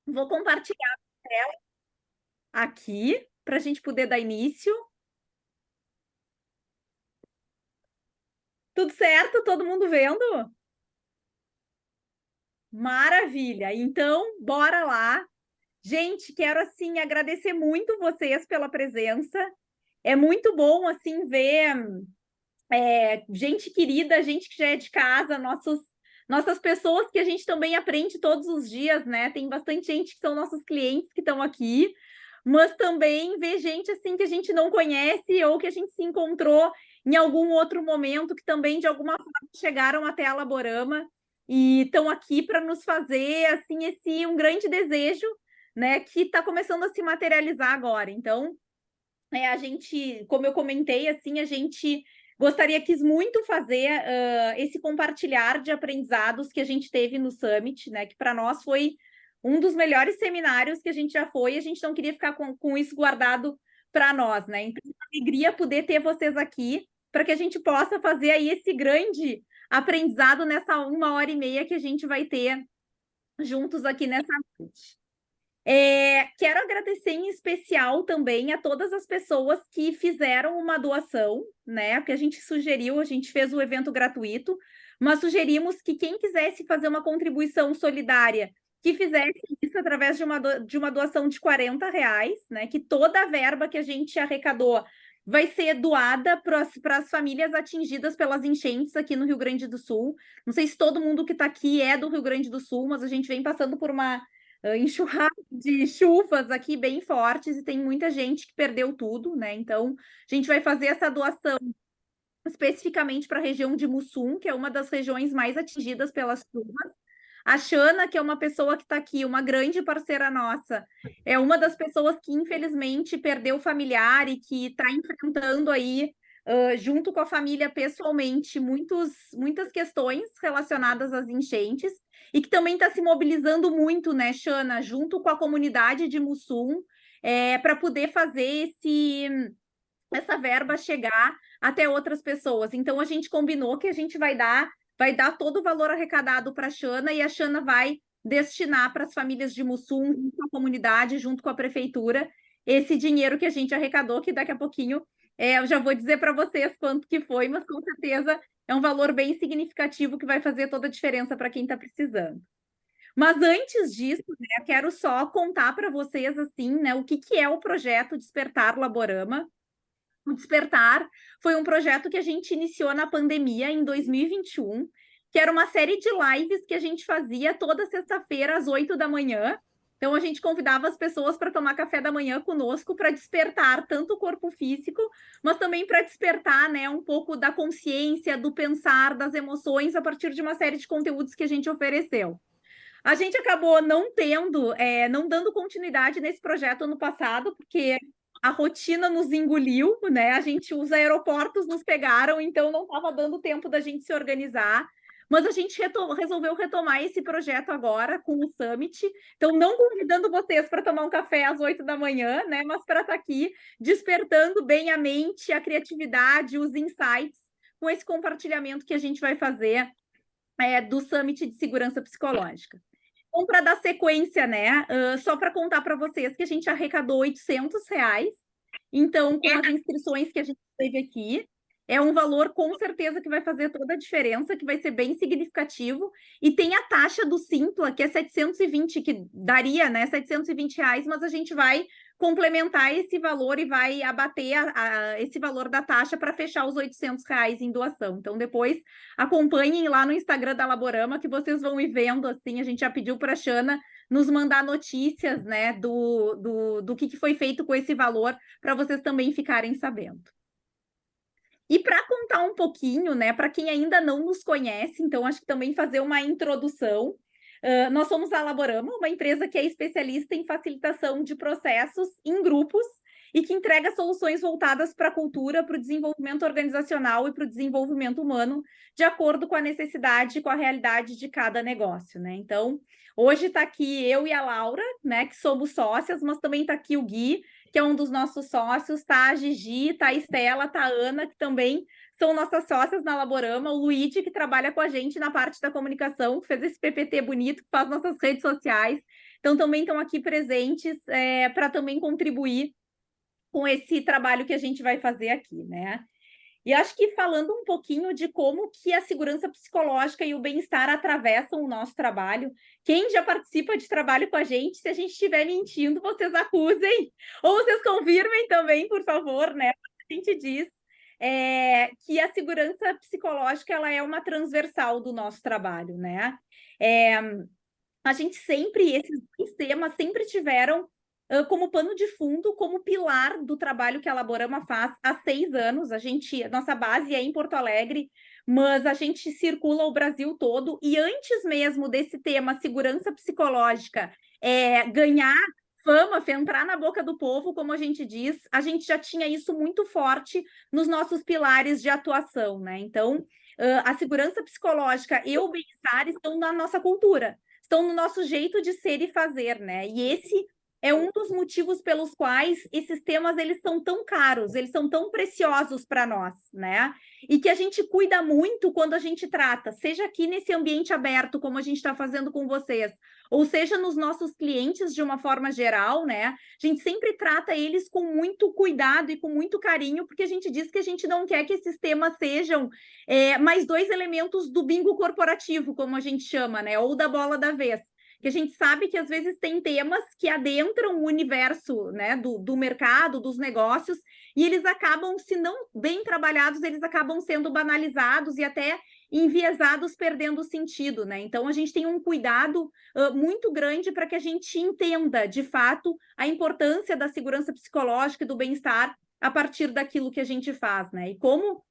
Vou compartilhar a tela aqui para a gente poder dar início. Tudo certo? Todo mundo vendo? Maravilha! Então, bora lá. Gente, quero assim agradecer muito vocês pela presença. É muito bom assim ver gente querida, gente que já é de casa, nossas pessoas que a gente também aprende todos os dias, né? Tem bastante gente que são nossos clientes que estão aqui, mas também ver gente assim que a gente não conhece ou que a gente se encontrou em algum outro momento que também de alguma forma chegaram até a Laborama e estão aqui para nos fazer assim esse um grande desejo, né? Que está começando a se materializar agora. Então a gente, como eu comentei, assim, a gente quis muito fazer esse compartilhar de aprendizados que a gente teve no Summit, né? Que para nós foi um dos melhores seminários que a gente já foi, e a gente não queria ficar com isso guardado para nós, né? Então, é uma alegria poder ter vocês aqui para que a gente possa fazer aí esse grande aprendizado nessa 1 hora e meia que a gente vai ter juntos aqui nessa noite. Quero agradecer em especial também a todas as pessoas que fizeram uma doação, né? Que a gente sugeriu, a gente fez o evento gratuito, mas sugerimos que quem quisesse fazer uma contribuição solidária, que fizesse isso através de uma doação de R$ 40, né? Que toda a verba que a gente arrecadou vai ser doada para as famílias atingidas pelas enchentes aqui no Rio Grande do Sul. Não sei se todo mundo que está aqui é do Rio Grande do Sul, mas a gente vem passando por uma enxurrada de chuvas aqui bem fortes e tem muita gente que perdeu tudo, né? Então, a gente vai fazer essa doação especificamente para a região de Mussum, que é uma das regiões mais atingidas pelas chuvas. A Xana, que é uma pessoa que está aqui, uma grande parceira nossa, é uma das pessoas que infelizmente perdeu familiar e que está enfrentando aí, junto com a família pessoalmente, muitas questões relacionadas às enchentes e que também está se mobilizando muito, né, Xana, junto com a comunidade de Mussum, para poder fazer essa verba chegar até outras pessoas. Então a gente combinou que a gente vai dar todo o valor arrecadado para a Xana e a Xana vai destinar para as famílias de Mussum, junto com a comunidade, junto com a prefeitura, esse dinheiro que a gente arrecadou, que daqui a pouquinho eu já vou dizer para vocês quanto que foi, mas com certeza é um valor bem significativo que vai fazer toda a diferença para quem está precisando. Mas antes disso, né, eu quero só contar para vocês assim, né, o que é o projeto Despertar Laborama. O Despertar foi um projeto que a gente iniciou na pandemia, em 2021, que era uma série de lives que a gente fazia toda sexta-feira, às 8 da manhã. Então, a gente convidava as pessoas para tomar café da manhã conosco, para despertar tanto o corpo físico, mas também para despertar, né, um pouco da consciência, do pensar, das emoções, a partir de uma série de conteúdos que a gente ofereceu. A gente acabou não dando continuidade nesse projeto ano passado, porque a rotina nos engoliu, né? Os aeroportos nos pegaram, então não estava dando tempo da gente se organizar. Mas a gente resolveu retomar esse projeto agora com o Summit. Então, não convidando vocês para tomar um café às 8 da manhã, né? Mas para estar aqui despertando bem a mente, a criatividade, os insights com esse compartilhamento que a gente vai fazer do Summit de Segurança Psicológica. Então, para dar sequência, né? Só para contar para vocês que a gente arrecadou R$ 800. Então, com as inscrições que a gente teve aqui, é um valor com certeza que vai fazer toda a diferença, que vai ser bem significativo. E tem a taxa do Simpla, que é 720, que daria, né, R$ 720, mas a gente vai complementar esse valor e vai abater esse valor da taxa para fechar os R$ 800 em doação. Então, depois acompanhem lá no Instagram da Laborama, que vocês vão ir vendo, assim, a gente já pediu para a Xana nos mandar notícias, né, do que foi feito com esse valor, para vocês também ficarem sabendo. E para contar um pouquinho, né, para quem ainda não nos conhece, então acho que também fazer uma introdução. Nós somos a Laborama, uma empresa que é especialista em facilitação de processos em grupos e que entrega soluções voltadas para a cultura, para o desenvolvimento organizacional e para o desenvolvimento humano, de acordo com a necessidade e com a realidade de cada negócio, né? Então, hoje está aqui eu e a Laura, né, que somos sócias, mas também está aqui o Gui, que é um dos nossos sócios, tá a Gigi, tá a Estela, tá a Ana, que também são nossas sócias na Laborama, o Luigi, que trabalha com a gente na parte da comunicação, que fez esse PPT bonito, que faz nossas redes sociais. então também estão aqui presentes para também contribuir com esse trabalho que a gente vai fazer aqui, né? E acho que falando um pouquinho de como que a segurança psicológica e o bem-estar atravessam o nosso trabalho. Quem já participa de trabalho com a gente, se a gente estiver mentindo, vocês acusem, ou vocês confirmem também, por favor, né? A gente diz que a segurança psicológica ela é uma transversal do nosso trabalho, né? A gente sempre, esses temas sempre tiveram como pano de fundo, como pilar do trabalho que a Laborama faz há 6 anos. Nossa base é em Porto Alegre, mas a gente circula o Brasil todo, e antes mesmo desse tema segurança psicológica ganhar fama, entrar na boca do povo, como a gente diz, a gente já tinha isso muito forte nos nossos pilares de atuação, né? Então, a segurança psicológica e o bem-estar estão na nossa cultura, estão no nosso jeito de ser e fazer, né? E esse é um dos motivos pelos quais esses temas eles são tão caros, eles são tão preciosos para nós, né? E que a gente cuida muito quando a gente trata, seja aqui nesse ambiente aberto, como a gente está fazendo com vocês, ou seja nos nossos clientes de uma forma geral, né? A gente sempre trata eles com muito cuidado e com muito carinho, porque a gente diz que a gente não quer que esses temas sejam mais 2 elementos do bingo corporativo, como a gente chama, né? Ou da bola da vez. Que a gente sabe que às vezes tem temas que adentram o universo, né, do mercado, dos negócios, e eles acabam, se não bem trabalhados, eles acabam sendo banalizados e até enviesados, perdendo o sentido, né? Então a gente tem um cuidado muito grande para que a gente entenda, de fato, a importância da segurança psicológica e do bem-estar a partir daquilo que a gente faz, né? E como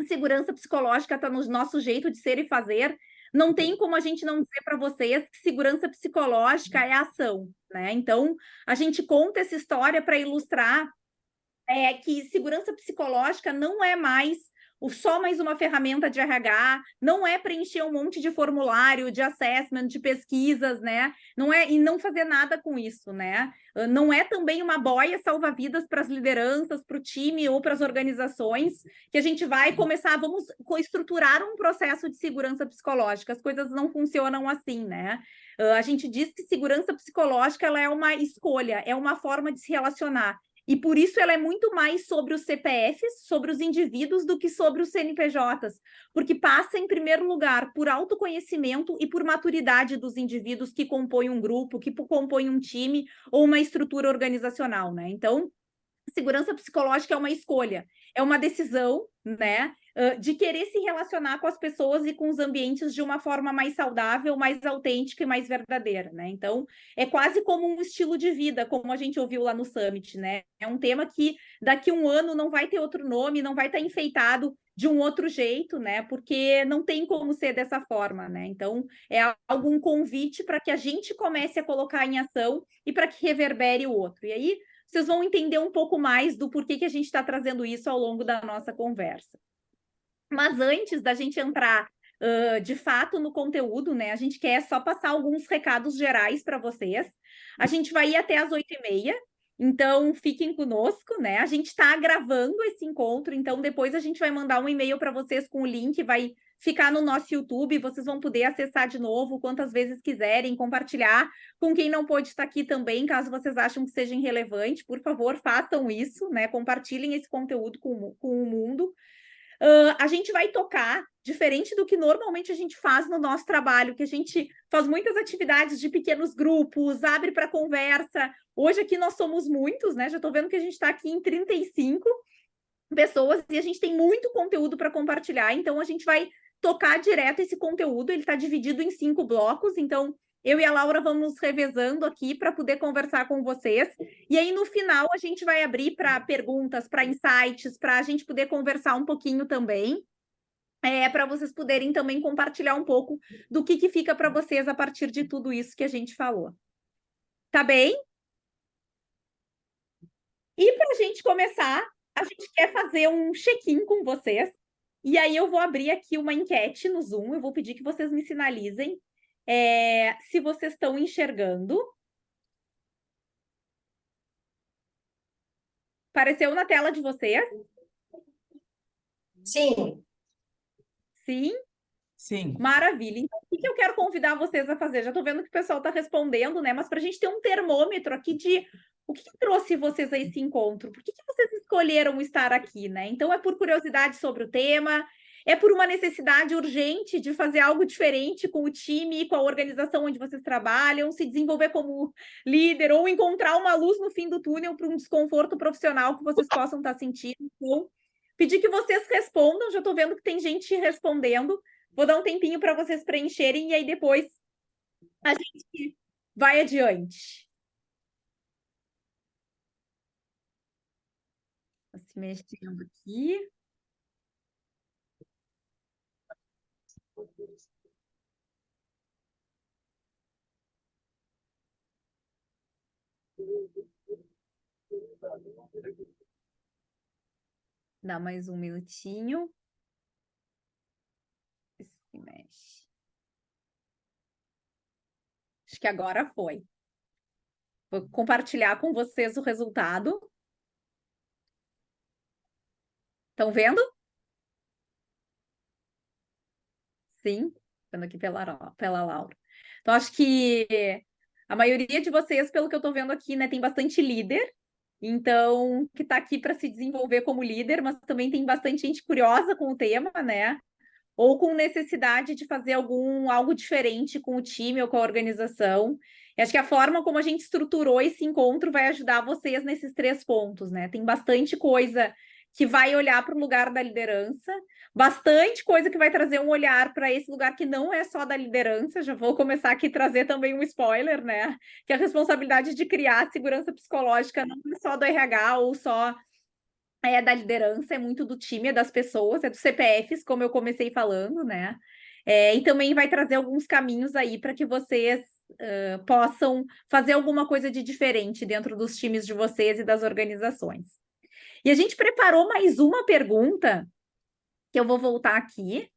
segurança psicológica está no nosso jeito de ser e fazer, não tem como a gente não dizer para vocês que segurança psicológica é ação, né? Então, a gente conta essa história para ilustrar que segurança psicológica não é mais só mais uma ferramenta de RH, não é preencher um monte de formulário, de assessment, de pesquisas, né? Não é, e não fazer nada com isso, né? Não é também uma boia salva-vidas para as lideranças, para o time ou para as organizações, que a gente vai começar, vamos estruturar um processo de segurança psicológica. As coisas não funcionam assim, né? A gente diz que segurança psicológica ela é uma escolha, é uma forma de se relacionar. E por isso ela é muito mais sobre os CPFs, sobre os indivíduos, do que sobre os CNPJs, porque passa, em primeiro lugar, por autoconhecimento e por maturidade dos indivíduos que compõem um grupo, que compõem um time ou uma estrutura organizacional, né? Então, segurança psicológica é uma escolha, é uma decisão, né, de querer se relacionar com as pessoas e com os ambientes de uma forma mais saudável, mais autêntica e mais verdadeira, né? Então, é quase como um estilo de vida, como a gente ouviu lá no Summit, né? É um tema que daqui a um ano não vai ter outro nome, não vai estar enfeitado de um outro jeito, né? Porque não tem como ser dessa forma, né? Então, é algum convite para que a gente comece a colocar em ação e para que reverbere o outro. E aí, vocês vão entender um pouco mais do porquê que a gente está trazendo isso ao longo da nossa conversa. Mas antes da gente entrar de fato no conteúdo, né? A gente quer só passar alguns recados gerais para vocês. A gente vai ir até às 8h30, então fiquem conosco, né? A gente está gravando esse encontro, então depois a gente vai mandar um e-mail para vocês com o link, vai ficar no nosso YouTube, vocês vão poder acessar de novo quantas vezes quiserem, compartilhar com quem não pôde estar aqui também, caso vocês achem que seja irrelevante, por favor, façam isso, né? Compartilhem esse conteúdo com o mundo. A gente vai tocar, diferente do que normalmente a gente faz no nosso trabalho, que a gente faz muitas atividades de pequenos grupos, abre para conversa. Hoje aqui nós somos muitos, né? Já estou vendo que a gente está aqui em 35 pessoas e a gente tem muito conteúdo para compartilhar, então a gente vai tocar direto esse conteúdo, ele está dividido em 5 blocos, então eu e a Laura vamos nos revezando aqui para poder conversar com vocês. E aí, no final, a gente vai abrir para perguntas, para insights, para a gente poder conversar um pouquinho também, para vocês poderem também compartilhar um pouco do que fica para vocês a partir de tudo isso que a gente falou. Tá bem? E para a gente começar, a gente quer fazer um check-in com vocês. E aí eu vou abrir aqui uma enquete no Zoom, eu vou pedir que vocês me sinalizem se vocês estão enxergando. Apareceu na tela de vocês? Sim. Sim? Sim. Maravilha. Então, o que eu quero convidar vocês a fazer? Já estou vendo que o pessoal está respondendo, né? Mas para a gente ter um termômetro aqui de o que trouxe vocês a esse encontro? Por que vocês escolheram estar aqui, né? Então, é por curiosidade sobre o tema, é por uma necessidade urgente de fazer algo diferente com o time, com a organização onde vocês trabalham, se desenvolver como líder ou encontrar uma luz no fim do túnel para um desconforto profissional que vocês possam estar sentindo. Então, pedir que vocês respondam. Já estou vendo que tem gente respondendo. Vou dar um tempinho para vocês preencherem e aí depois a gente vai adiante. Tô se mexendo aqui. Dá mais um minutinho. Se mexe. Acho que agora foi. Vou compartilhar com vocês o resultado. Estão vendo? Sim, vendo aqui pela Laura. Então, acho que a maioria de vocês, pelo que eu estou vendo aqui, né, tem bastante líder. Então, que está aqui para se desenvolver como líder, mas também tem bastante gente curiosa com o tema, né? Ou com necessidade de fazer algo diferente com o time ou com a organização. E acho que a forma como a gente estruturou esse encontro vai ajudar vocês nesses 3 pontos, né? Tem bastante coisa que vai olhar para o lugar da liderança, bastante coisa que vai trazer um olhar para esse lugar que não é só da liderança. Já vou começar aqui a trazer também um spoiler, né? Que a responsabilidade de criar segurança psicológica não é só do RH ou só da liderança, é muito do time, é das pessoas, é dos CPFs, como eu comecei falando, né? E também vai trazer alguns caminhos aí para que vocês possam fazer alguma coisa de diferente dentro dos times de vocês e das organizações. E a gente preparou mais uma pergunta, que eu vou voltar aqui.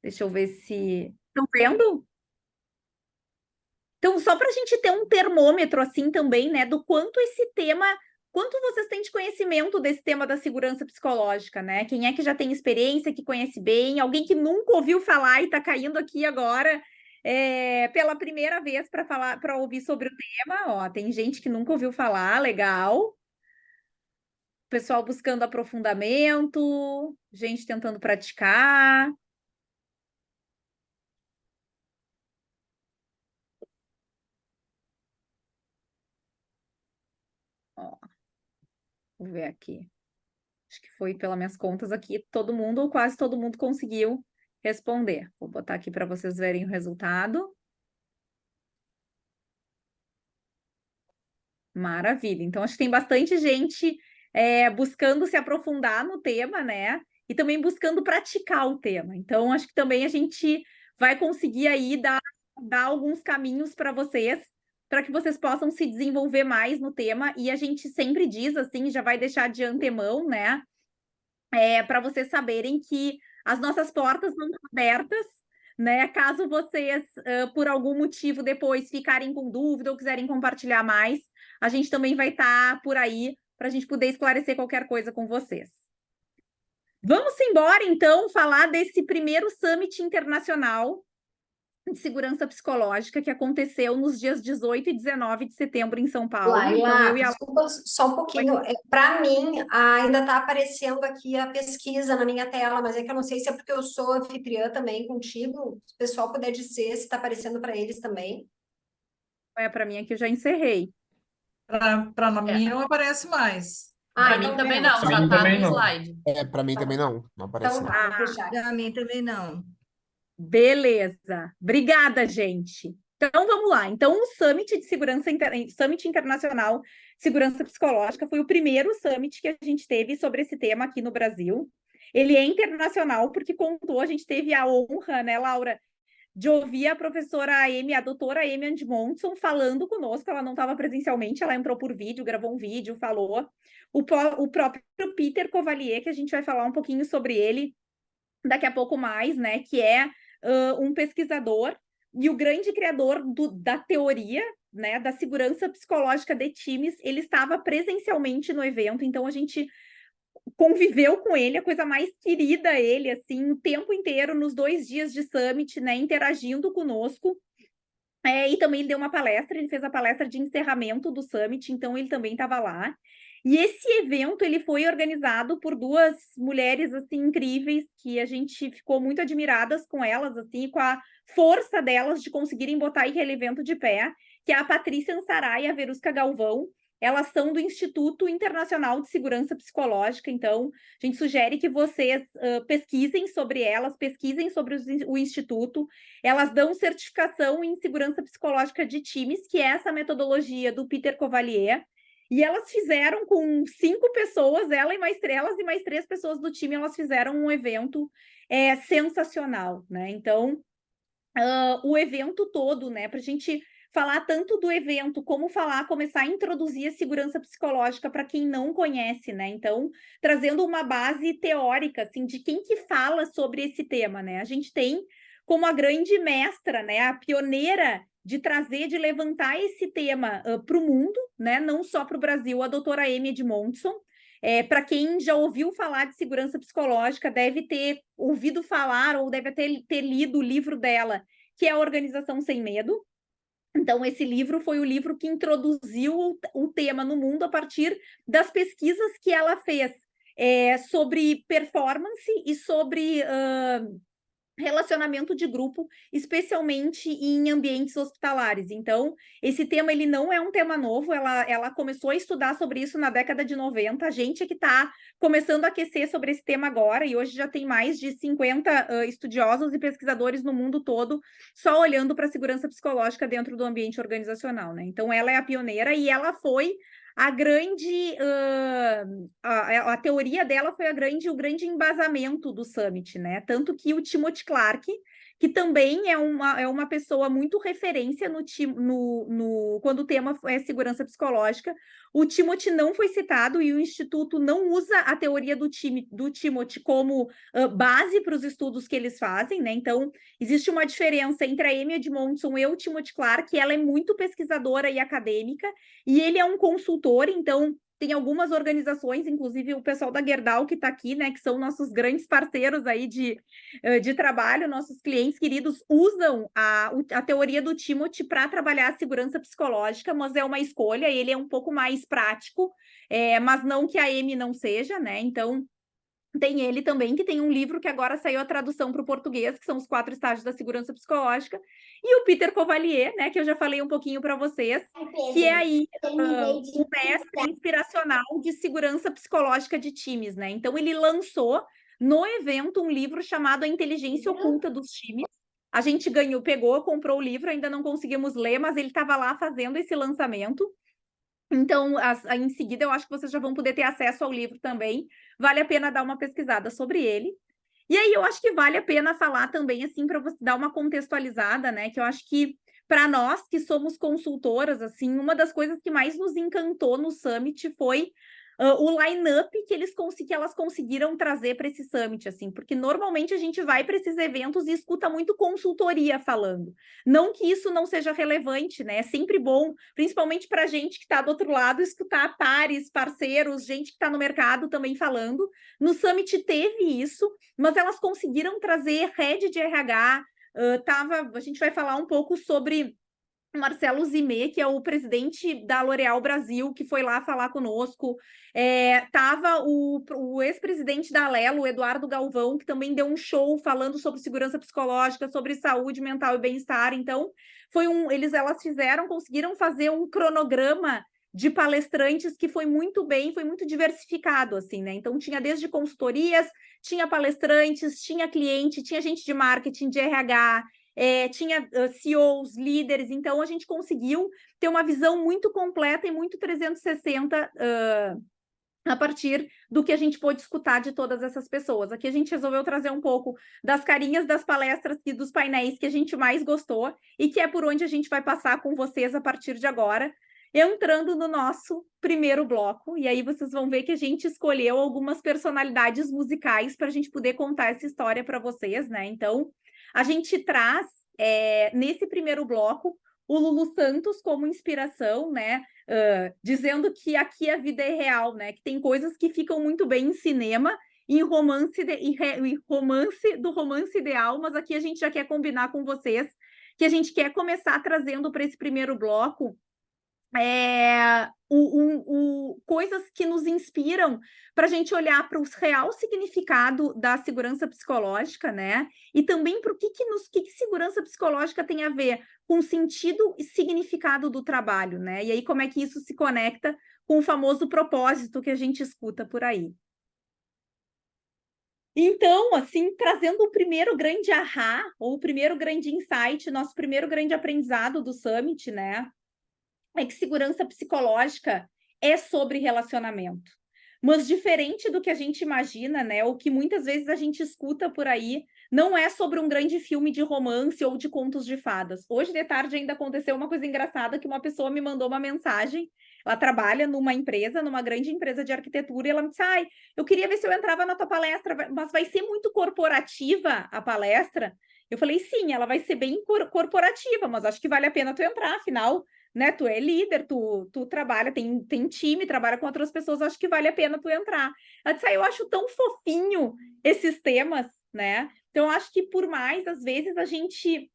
Deixa eu ver se... Estão vendo? Então, só para a gente ter um termômetro assim também, né, do quanto esse tema, quanto vocês têm de conhecimento desse tema da segurança psicológica, né? Quem é que já tem experiência, que conhece bem, alguém que nunca ouviu falar e está caindo aqui agora pela primeira vez para falar, para ouvir sobre o tema. Ó, tem gente que nunca ouviu falar, legal. Pessoal buscando aprofundamento, gente tentando praticar. Ó, vou ver aqui. Acho que foi, pelas minhas contas aqui, todo mundo, ou quase todo mundo, conseguiu responder. Vou botar aqui para vocês verem o resultado. Maravilha. Então, acho que tem bastante gente buscando se aprofundar no tema, né? E também buscando praticar o tema. Então, acho que também a gente vai conseguir aí dar alguns caminhos para que vocês possam se desenvolver mais no tema. E a gente sempre diz assim, já vai deixar de antemão, né? Para vocês saberem que as nossas portas estão abertas, né? Caso vocês, por algum motivo, depois ficarem com dúvida ou quiserem compartilhar mais, a gente também vai estar por aí para a gente poder esclarecer qualquer coisa com vocês. Vamos embora, então, falar desse primeiro Summit Internacional de Segurança Psicológica que aconteceu nos dias 18 e 19 de setembro em São Paulo. Laila, então, eu e a... desculpa só um pouquinho. Para mim, ainda está aparecendo aqui a pesquisa na minha tela, mas é que eu não sei se é porque eu sou anfitriã também contigo. Se o pessoal puder dizer se está aparecendo para eles também. Para mim aqui eu já encerrei. Para mim não aparece mais. Para então mim também pronto. não, já tá no slide. Para mim também não aparece Então não. tá, vou fechar. Para mim também não. Beleza. Obrigada, gente. Então, vamos lá. Então, o Summit de Segurança Summit Internacional de Segurança Psicológica foi o primeiro summit que a gente teve sobre esse tema aqui no Brasil. Ele é internacional porque a gente teve a honra, né, Laura, de ouvir a professora Amy, a doutora Amy Andmonson falando conosco. Ela não estava presencialmente, ela entrou por vídeo, gravou um vídeo, falou. O próprio Peter Cavalier, que a gente vai falar um pouquinho sobre ele daqui a pouco mais, né, que é um pesquisador e o grande criador da teoria, né, da segurança psicológica de times. Ele estava presencialmente no evento, então a gente conviveu com ele, a coisa mais querida ele, assim, o tempo inteiro, nos 2 dias de Summit, né, interagindo conosco. E também ele deu uma palestra, ele fez a palestra de encerramento do Summit, então ele também estava lá. E esse evento, ele foi organizado por 2 mulheres, assim, incríveis, que a gente ficou muito admiradas com elas, assim, com a força delas de conseguirem botar aquele evento de pé, que é a Patrícia Ansaray e a Verusca Galvão. Elas são do Instituto Internacional de Segurança Psicológica, então a gente sugere que vocês pesquisem sobre elas, pesquisem sobre o Instituto. Elas dão certificação em segurança psicológica de times, que é essa metodologia do Peter Cavalier, e elas fizeram com 5 pessoas, elas e mais 3 pessoas do time, elas fizeram um evento sensacional, né? Então, o evento todo, né, para a gente falar tanto do evento, como começar a introduzir a segurança psicológica para quem não conhece, né? Então, trazendo uma base teórica, assim, de quem que fala sobre esse tema, né? A gente tem como a grande mestra, né, a pioneira de trazer, de levantar esse tema para o mundo, né? Não só para o Brasil, a doutora Amy Edmondson. Para quem já ouviu falar de segurança psicológica, deve ter ouvido falar ou deve ter lido o livro dela, que é a Organização Sem Medo. Então, esse livro foi o livro que introduziu o tema no mundo a partir das pesquisas que ela fez sobre performance e sobre relacionamento de grupo, especialmente em ambientes hospitalares. Então, esse tema ele não é um tema novo, ela começou a estudar sobre isso na década de 90, a gente é que está começando a aquecer sobre esse tema agora, e hoje já tem mais de 50 estudiosos e pesquisadores no mundo todo só olhando para a segurança psicológica dentro do ambiente organizacional, né? Então, ela é a pioneira e ela foi a grande a teoria dela foi o grande embasamento do Summit, né? Tanto que o Timothy Clark, que também é uma pessoa muito referência quando o tema é segurança psicológica, o Timothy não foi citado e o Instituto não usa a teoria do Timothy como base para os estudos que eles fazem, né? Então, existe uma diferença entre a Amy Edmondson e o Timothy Clark, ela é muito pesquisadora e acadêmica, e ele é um consultor, então tem algumas organizações, inclusive o pessoal da Gerdau que está aqui, né, que são nossos grandes parceiros aí de trabalho, nossos clientes queridos usam a teoria do Timothy para trabalhar a segurança psicológica, mas é uma escolha, ele é um pouco mais prático, mas não que a Amy não seja, né? Então, tem ele também, que tem um livro que agora saiu a tradução para o português, que são os 4 estágios da segurança psicológica, e o Peter Cavalier, né, que eu já falei um pouquinho para vocês, que é aí o mestre inspiracional de segurança psicológica de times, né? Então, ele lançou no evento um livro chamado A Inteligência Oculta dos Times. A gente comprou o livro, ainda não conseguimos ler, mas ele estava lá fazendo esse lançamento. Então, em seguida, eu acho que vocês já vão poder ter acesso ao livro também. Vale a pena dar uma pesquisada sobre ele. E aí, eu acho que vale a pena falar também, assim, para você dar uma contextualizada, né? Que eu acho que, para nós que somos consultoras, assim, uma das coisas que mais nos encantou no Summit foi o line-up que elas conseguiram trazer para esse Summit, assim, porque normalmente a gente vai para esses eventos e escuta muito consultoria falando. Não que isso não seja relevante, né? É sempre bom, principalmente para a gente que está do outro lado, escutar pares, parceiros, gente que está no mercado também falando. No Summit teve isso, mas elas conseguiram trazer rede de RH. A gente vai falar um pouco sobre Marcelo Zimé, que é o presidente da L'Oréal Brasil, que foi lá falar conosco. Tava o ex-presidente da Alelo, o Eduardo Galvão, que também deu um show falando sobre segurança psicológica, sobre saúde mental e bem-estar. Então, elas conseguiram fazer um cronograma de palestrantes que foi muito diversificado, assim, né? Então, tinha desde consultorias, tinha palestrantes, tinha cliente, tinha gente de marketing, de RH, tinha CEOs, líderes, então a gente conseguiu ter uma visão muito completa e muito 360 a partir do que a gente pôde escutar de todas essas pessoas. Aqui a gente resolveu trazer um pouco das carinhas das palestras e dos painéis que a gente mais gostou e que é por onde a gente vai passar com vocês a partir de agora, entrando no nosso primeiro bloco, e aí vocês vão ver que a gente escolheu algumas personalidades musicais para a gente poder contar essa história para vocês, né? Então, a gente traz, nesse primeiro bloco, o Lulu Santos como inspiração, né? Dizendo que aqui a vida é real, né? Que tem coisas que ficam muito bem em cinema, em romance, do romance ideal, mas aqui a gente já quer combinar com vocês que a gente quer começar trazendo para esse primeiro bloco coisas que nos inspiram para a gente olhar para o real significado da segurança psicológica, né? E também para o que segurança psicológica tem a ver com o sentido e significado do trabalho, né? E aí como é que isso se conecta com o famoso propósito que a gente escuta por aí. Então, assim, trazendo o primeiro grande ahá, ou o primeiro grande insight, nosso primeiro grande aprendizado do Summit, né? É que segurança psicológica é sobre relacionamento. Mas diferente do que a gente imagina, né? O que muitas vezes a gente escuta por aí, não é sobre um grande filme de romance ou de contos de fadas. Hoje de tarde ainda aconteceu uma coisa engraçada que uma pessoa me mandou uma mensagem. Ela trabalha numa empresa, numa grande empresa de arquitetura, e ela me disse: ai, eu queria ver se eu entrava na tua palestra, mas vai ser muito corporativa a palestra? Eu falei, sim, ela vai ser bem corporativa, mas acho que vale a pena tu entrar, afinal, né? Tu é líder, tu trabalha, tem time, trabalha com outras pessoas, acho que vale a pena tu entrar. Ela disse, eu acho tão fofinho esses temas, né? Então, eu acho que por mais, às vezes, a gente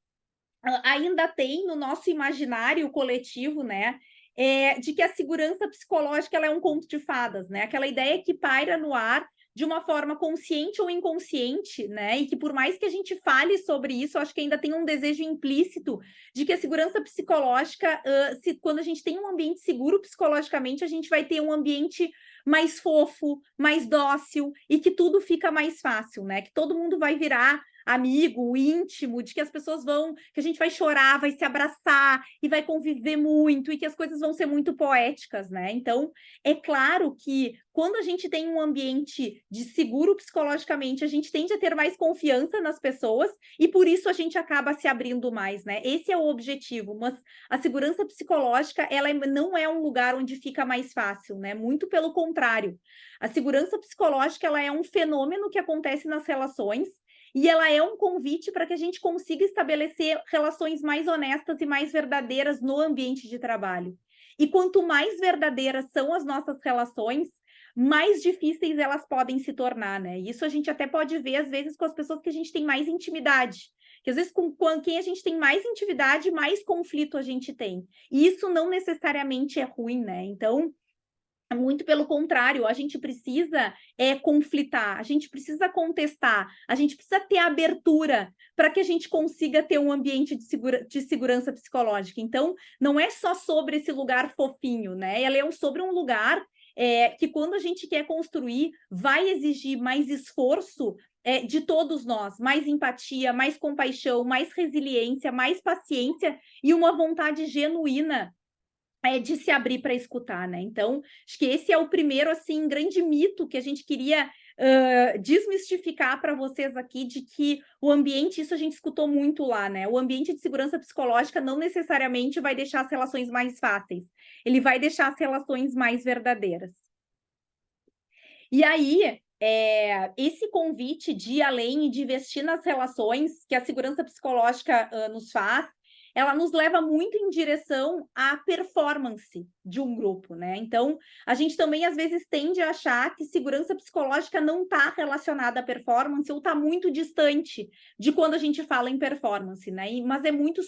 ainda tem no nosso imaginário coletivo, né? De que a segurança psicológica ela é um conto de fadas, né? Aquela ideia que paira no ar de uma forma consciente ou inconsciente, né? E que por mais que a gente fale sobre isso, eu acho que ainda tem um desejo implícito de que a segurança psicológica, quando a gente tem um ambiente seguro psicologicamente, a gente vai ter um ambiente mais fofo, mais dócil e que tudo fica mais fácil, né? Que todo mundo vai virar amigo, íntimo, de que as pessoas que a gente vai chorar, vai se abraçar e vai conviver muito e que as coisas vão ser muito poéticas, né? Então, é claro que quando a gente tem um ambiente de seguro psicologicamente, a gente tende a ter mais confiança nas pessoas e por isso a gente acaba se abrindo mais, né? Esse é o objetivo, mas a segurança psicológica, ela não é um lugar onde fica mais fácil, né? Muito pelo contrário. A segurança psicológica, ela é um fenômeno que acontece nas relações e ela é um convite para que a gente consiga estabelecer relações mais honestas e mais verdadeiras no ambiente de trabalho. E quanto mais verdadeiras são as nossas relações, mais difíceis elas podem se tornar, né? Isso a gente até pode ver, às vezes, com as pessoas que a gente tem mais intimidade. Que às vezes, com quem a gente tem mais intimidade, mais conflito a gente tem. E isso não necessariamente é ruim, né? Então, muito pelo contrário, a gente precisa conflitar, a gente precisa contestar, a gente precisa ter abertura para que a gente consiga ter um ambiente de segurança psicológica. Então, não é só sobre esse lugar fofinho, né? Ela é sobre um lugar que, quando a gente quer construir, vai exigir mais esforço de todos nós, mais empatia, mais compaixão, mais resiliência, mais paciência e uma vontade genuína de se abrir para escutar, né? Então, acho que esse é o primeiro, assim, grande mito que a gente queria desmistificar para vocês aqui, de que o ambiente, isso a gente escutou muito lá, né? O ambiente de segurança psicológica não necessariamente vai deixar as relações mais fáceis, ele vai deixar as relações mais verdadeiras. E aí, esse convite de ir além e de investir nas relações que a segurança psicológica nos faz, ela nos leva muito em direção à performance de um grupo, né? Então, a gente também, às vezes, tende a achar que segurança psicológica não está relacionada à performance ou está muito distante de quando a gente fala em performance, né? Mas é muito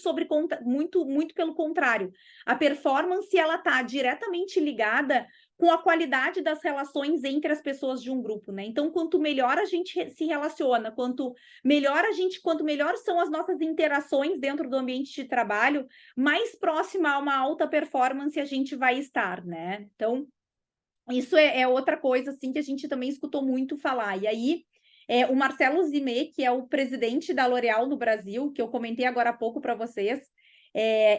muito pelo contrário. A performance, ela está diretamente ligada com a qualidade das relações entre as pessoas de um grupo, né? Então, quanto melhor a gente se relaciona, quanto melhor são as nossas interações dentro do ambiente de trabalho, mais próxima a uma alta performance a gente vai estar, né? Então, isso é outra coisa, assim, que a gente também escutou muito falar. E aí, o Marcelo Zimé, que é o presidente da L'Oréal no Brasil, que eu comentei agora há pouco para vocês,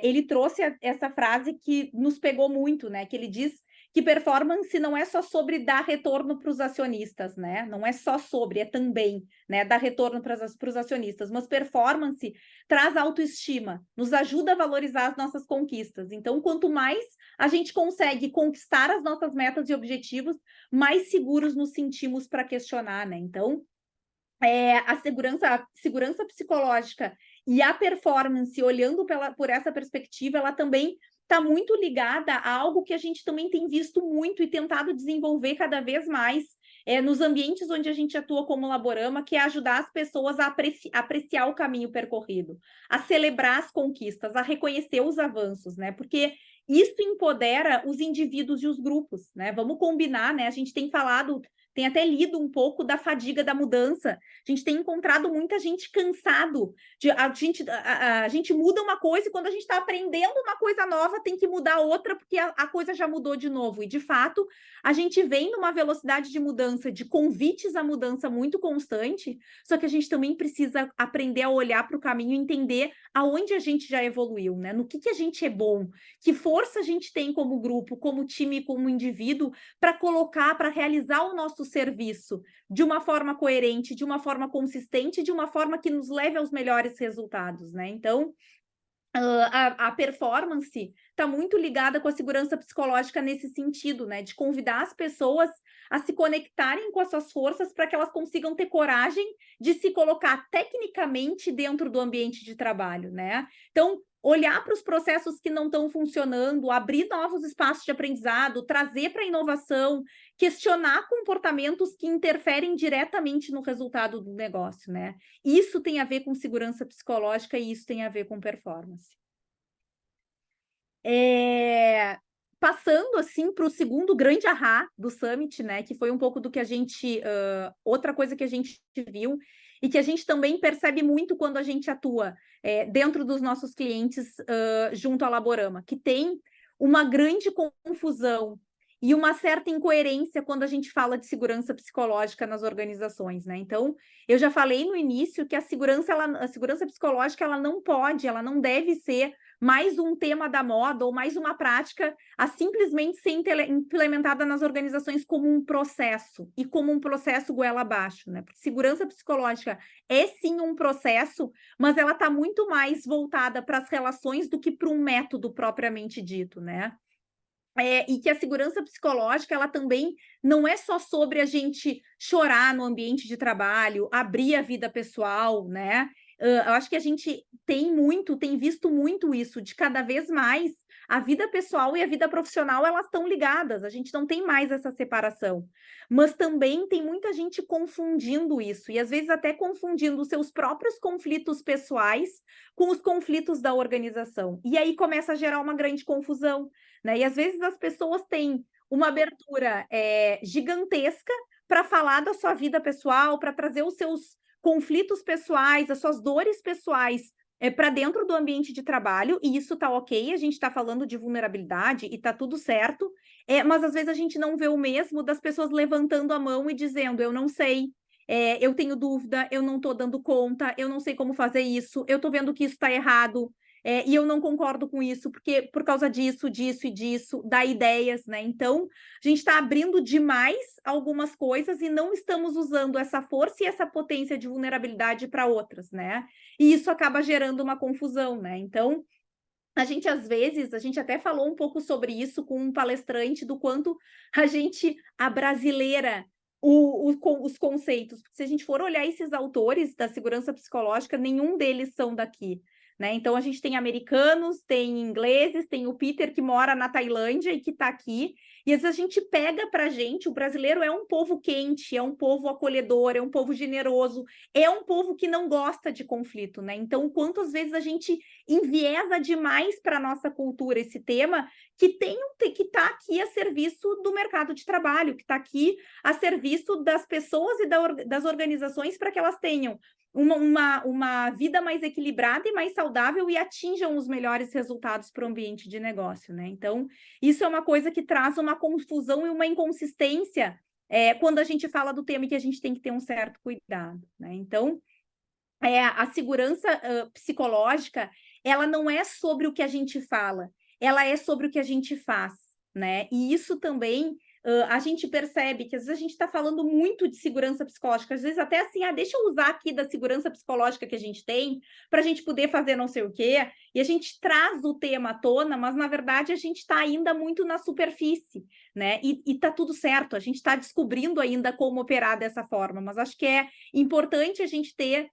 ele trouxe essa frase que nos pegou muito, né? Que ele diz que performance não é só sobre dar retorno para os acionistas, né? Não é só sobre, é também, né, dar retorno para os acionistas, mas performance traz autoestima, nos ajuda a valorizar as nossas conquistas. Então, quanto mais a gente consegue conquistar as nossas metas e objetivos, mais seguros nos sentimos para questionar, né? Então, a segurança psicológica E a performance, olhando por essa perspectiva, ela também está muito ligada a algo que a gente também tem visto muito e tentado desenvolver cada vez mais nos ambientes onde a gente atua como Laborama, que é ajudar as pessoas a apreciar o caminho percorrido, a celebrar as conquistas, a reconhecer os avanços, né? Porque isso empodera os indivíduos e os grupos, né? Vamos combinar, né? A gente tem falado, tem até lido um pouco da fadiga da mudança. A gente tem encontrado muita gente cansado. A gente muda uma coisa e quando a gente está aprendendo uma coisa nova, tem que mudar outra, porque a coisa já mudou de novo. E, de fato, a gente vem numa velocidade de mudança, de convites à mudança muito constante, só que a gente também precisa aprender a olhar para o caminho e entender aonde a gente já evoluiu, né? No que a gente é bom, que força a gente tem como grupo, como time, como indivíduo, para colocar, para realizar o nosso serviço de uma forma coerente, de uma forma consistente, de uma forma que nos leve aos melhores resultados, né? Então, a performance está muito ligada com a segurança psicológica nesse sentido, né? De convidar as pessoas a se conectarem com as suas forças para que elas consigam ter coragem de se colocar tecnicamente dentro do ambiente de trabalho, né? Então, olhar para os processos que não estão funcionando, abrir novos espaços de aprendizado, trazer para a inovação, questionar comportamentos que interferem diretamente no resultado do negócio, né? Isso tem a ver com segurança psicológica e isso tem a ver com performance. Passando, assim, para o segundo grande ahá do Summit, né? Que foi um pouco do que a gente... outra coisa que a gente viu e que a gente também percebe muito quando a gente atua dentro dos nossos clientes junto à Laborama, que tem uma grande confusão e uma certa incoerência quando a gente fala de segurança psicológica nas organizações, né? Então, eu já falei no início que a segurança psicológica, ela não deve ser mais um tema da moda ou mais uma prática a simplesmente ser implementada nas organizações como um processo e como um processo goela abaixo, né? Porque segurança psicológica é sim um processo, mas ela está muito mais voltada para as relações do que para um método propriamente dito, né? E que a segurança psicológica, ela também não é só sobre a gente chorar no ambiente de trabalho, abrir a vida pessoal, né? Eu acho que a gente tem visto muito isso, de cada vez mais a vida pessoal e a vida profissional, elas estão ligadas, a gente não tem mais essa separação. Mas também tem muita gente confundindo isso, e às vezes até confundindo os seus próprios conflitos pessoais com os conflitos da organização. E aí começa a gerar uma grande confusão, né? E às vezes as pessoas têm uma abertura gigantesca para falar da sua vida pessoal, para trazer os seus conflitos pessoais, as suas dores pessoais para dentro do ambiente de trabalho, e isso está ok, a gente está falando de vulnerabilidade e está tudo certo, mas às vezes a gente não vê o mesmo das pessoas levantando a mão e dizendo, eu não sei, eu tenho dúvida, eu não estou dando conta, eu não sei como fazer isso, eu estou vendo que isso está errado, e eu não concordo com isso, porque por causa disso, disso e disso, dá ideias, né? Então, a gente está abrindo demais algumas coisas e não estamos usando essa força e essa potência de vulnerabilidade para outras, né? E isso acaba gerando uma confusão, né? Então, a gente até falou um pouco sobre isso com um palestrante, do quanto a gente abrasileira os conceitos. Porque se a gente for olhar esses autores da segurança psicológica, nenhum deles são daqui, né? Então, a gente tem americanos, tem ingleses, tem o Peter que mora na Tailândia e que está aqui, e às vezes a gente pega para a gente, o brasileiro é um povo quente, é um povo acolhedor, é um povo generoso, é um povo que não gosta de conflito, né? Então, quantas vezes a gente enviesa demais para a nossa cultura esse tema, que está aqui a serviço do mercado de trabalho, que está aqui a serviço das pessoas e das organizações para que elas tenham uma vida mais equilibrada e mais saudável e atinjam os melhores resultados para o ambiente de negócio, né? Então, isso é uma coisa que traz uma confusão e uma inconsistência quando a gente fala do tema, que a gente tem que ter um certo cuidado, né? Então, a segurança psicológica, ela não é sobre o que a gente fala, ela é sobre o que a gente faz, né? E isso também... a gente percebe que às vezes a gente está falando muito de segurança psicológica, às vezes até assim, deixa eu usar aqui da segurança psicológica que a gente tem para a gente poder fazer não sei o quê, e a gente traz o tema à tona, mas na verdade a gente está ainda muito na superfície, né? E está tudo certo, a gente está descobrindo ainda como operar dessa forma, mas acho que é importante a gente ter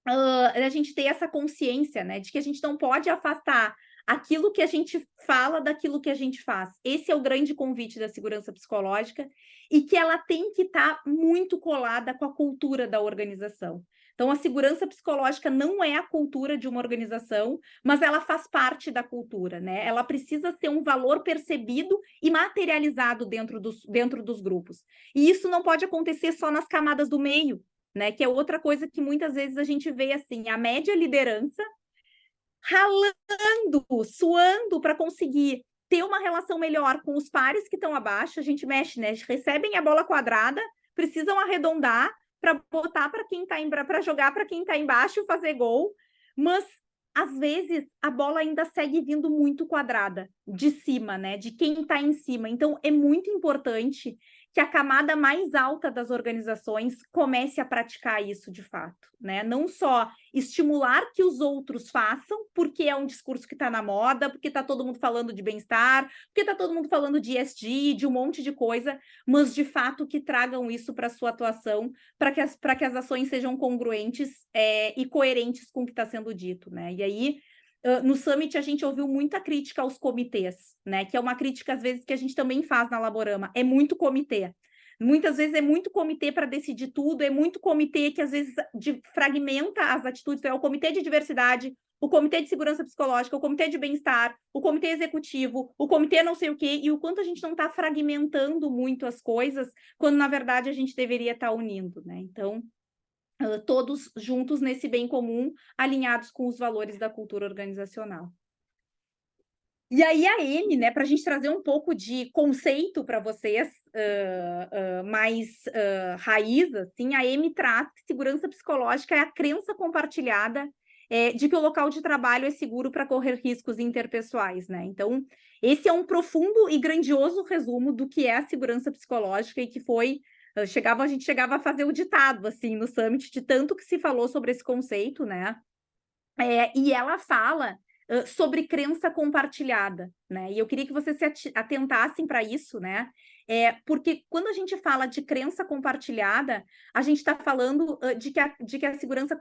a gente ter essa consciência, né, de que a gente não pode afastar aquilo que a gente fala daquilo que a gente faz. Esse é o grande convite da segurança psicológica e que ela tem que estar muito colada com a cultura da organização. Então, a segurança psicológica não é a cultura de uma organização, mas ela faz parte da cultura, né? Ela precisa ser um valor percebido e materializado dentro dos grupos. E isso não pode acontecer só nas camadas do meio, né? Que é outra coisa que muitas vezes a gente vê assim, a média liderança ralando, suando para conseguir ter uma relação melhor com os pares que estão abaixo. A gente mexe, né? Recebem a bola quadrada, precisam arredondar para botar para quem está para jogar para quem está embaixo e fazer gol, mas às vezes a bola ainda segue vindo muito quadrada de cima, né? De quem está em cima. Então é muito importante que a camada mais alta das organizações comece a praticar isso de fato, né? Não só estimular que os outros façam, porque é um discurso que está na moda, porque está todo mundo falando de bem-estar, porque está todo mundo falando de ESG, de um monte de coisa, mas de fato que tragam isso para a sua atuação, para que as ações sejam congruentes e coerentes com o que está sendo dito, né? E aí, no Summit, a gente ouviu muita crítica aos comitês, né? Que é uma crítica, às vezes, que a gente também faz na Laborama. É muito comitê. Muitas vezes é muito comitê para decidir tudo, é muito comitê que, às vezes, fragmenta as atitudes. Então, é o comitê de diversidade, o comitê de segurança psicológica, o comitê de bem-estar, o comitê executivo, o comitê não sei o quê, e o quanto a gente não está fragmentando muito as coisas, quando, na verdade, a gente deveria estar unindo, né? Então, todos juntos nesse bem comum, alinhados com os valores da cultura organizacional. E aí a Amy, né, para a gente trazer um pouco de conceito para vocês, mais raiz, assim, a Amy traz que segurança psicológica é a crença compartilhada de que o local de trabalho é seguro para correr riscos interpessoais, né? Então, esse é um profundo e grandioso resumo do que é a segurança psicológica e que foi a gente chegava a fazer o ditado, assim, no Summit, de tanto que se falou sobre esse conceito, né? E ela fala sobre crença compartilhada, né? E eu queria que vocês se atentassem para isso, né? Porque quando a gente fala de crença compartilhada, a gente está falando de que a segurança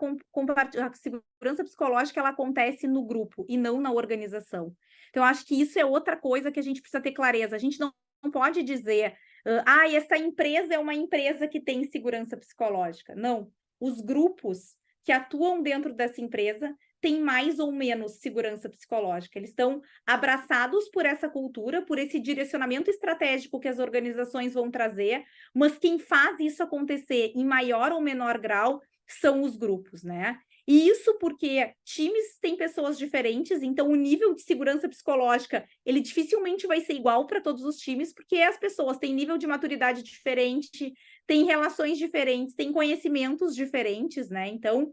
psicológica ela acontece no grupo e não na organização. Então, eu acho que isso é outra coisa que a gente precisa ter clareza. A gente não pode dizer essa empresa é uma empresa que tem segurança psicológica. Não. Os grupos que atuam dentro dessa empresa têm mais ou menos segurança psicológica. Eles estão abraçados por essa cultura, por esse direcionamento estratégico que as organizações vão trazer, mas quem faz isso acontecer em maior ou menor grau são os grupos, né? E isso porque times têm pessoas diferentes, então o nível de segurança psicológica, ele dificilmente vai ser igual para todos os times, porque as pessoas têm nível de maturidade diferente, têm relações diferentes, têm conhecimentos diferentes, né? Então,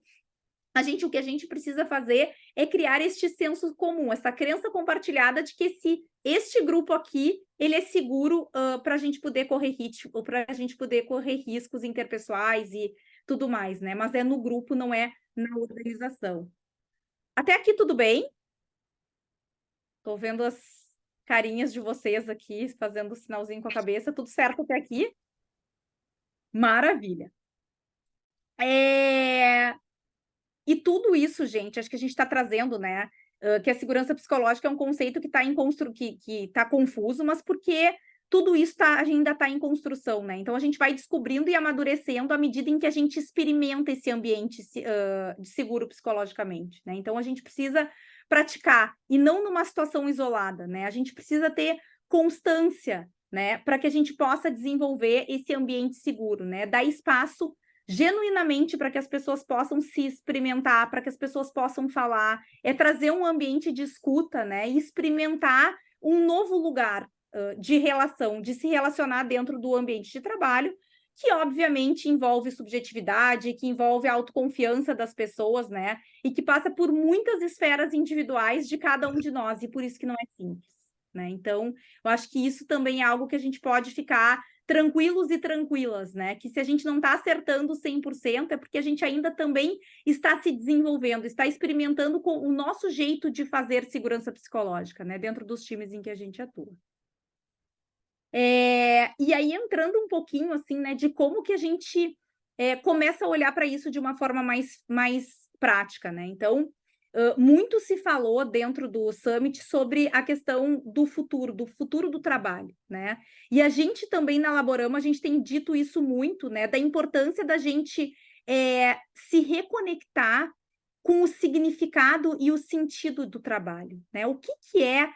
o que a gente precisa fazer é criar este senso comum, essa crença compartilhada de que este grupo aqui, ele é seguro para a gente poder correr para a gente poder correr riscos interpessoais e tudo mais, né? Mas é no grupo, não é na organização. Até aqui tudo bem? Estou vendo as carinhas de vocês aqui, fazendo sinalzinho com a cabeça. Tudo certo até aqui? Maravilha. E tudo isso, gente, acho que a gente está trazendo, né? Que a segurança psicológica é um conceito que está que tá confuso, mas porque tudo isso ainda está em construção, né? Então a gente vai descobrindo e amadurecendo à medida em que a gente experimenta esse ambiente de seguro psicologicamente, né? Então a gente precisa praticar e não numa situação isolada, né? A gente precisa ter constância, né? Para que a gente possa desenvolver esse ambiente seguro, né? Dar espaço genuinamente para que as pessoas possam se experimentar, para que as pessoas possam falar, é trazer um ambiente de escuta, né? E experimentar um novo lugar de relação, de se relacionar dentro do ambiente de trabalho, que obviamente envolve subjetividade, que envolve a autoconfiança das pessoas, né? E que passa por muitas esferas individuais de cada um de nós, e por isso que não é simples, né? Então, eu acho que isso também é algo que a gente pode ficar tranquilos e tranquilas, né? Que se a gente não está acertando 100%, é porque a gente ainda também está se desenvolvendo, está experimentando com o nosso jeito de fazer segurança psicológica, né? Dentro dos times em que a gente atua. E aí, entrando um pouquinho, assim, né? De como que a gente começa a olhar para isso de uma forma mais prática, né? Então, muito se falou dentro do Summit sobre a questão do futuro do trabalho, né? E a gente também na Laborama, a gente tem dito isso muito, né? Da importância da gente se reconectar com o significado e o sentido do trabalho, né? O que é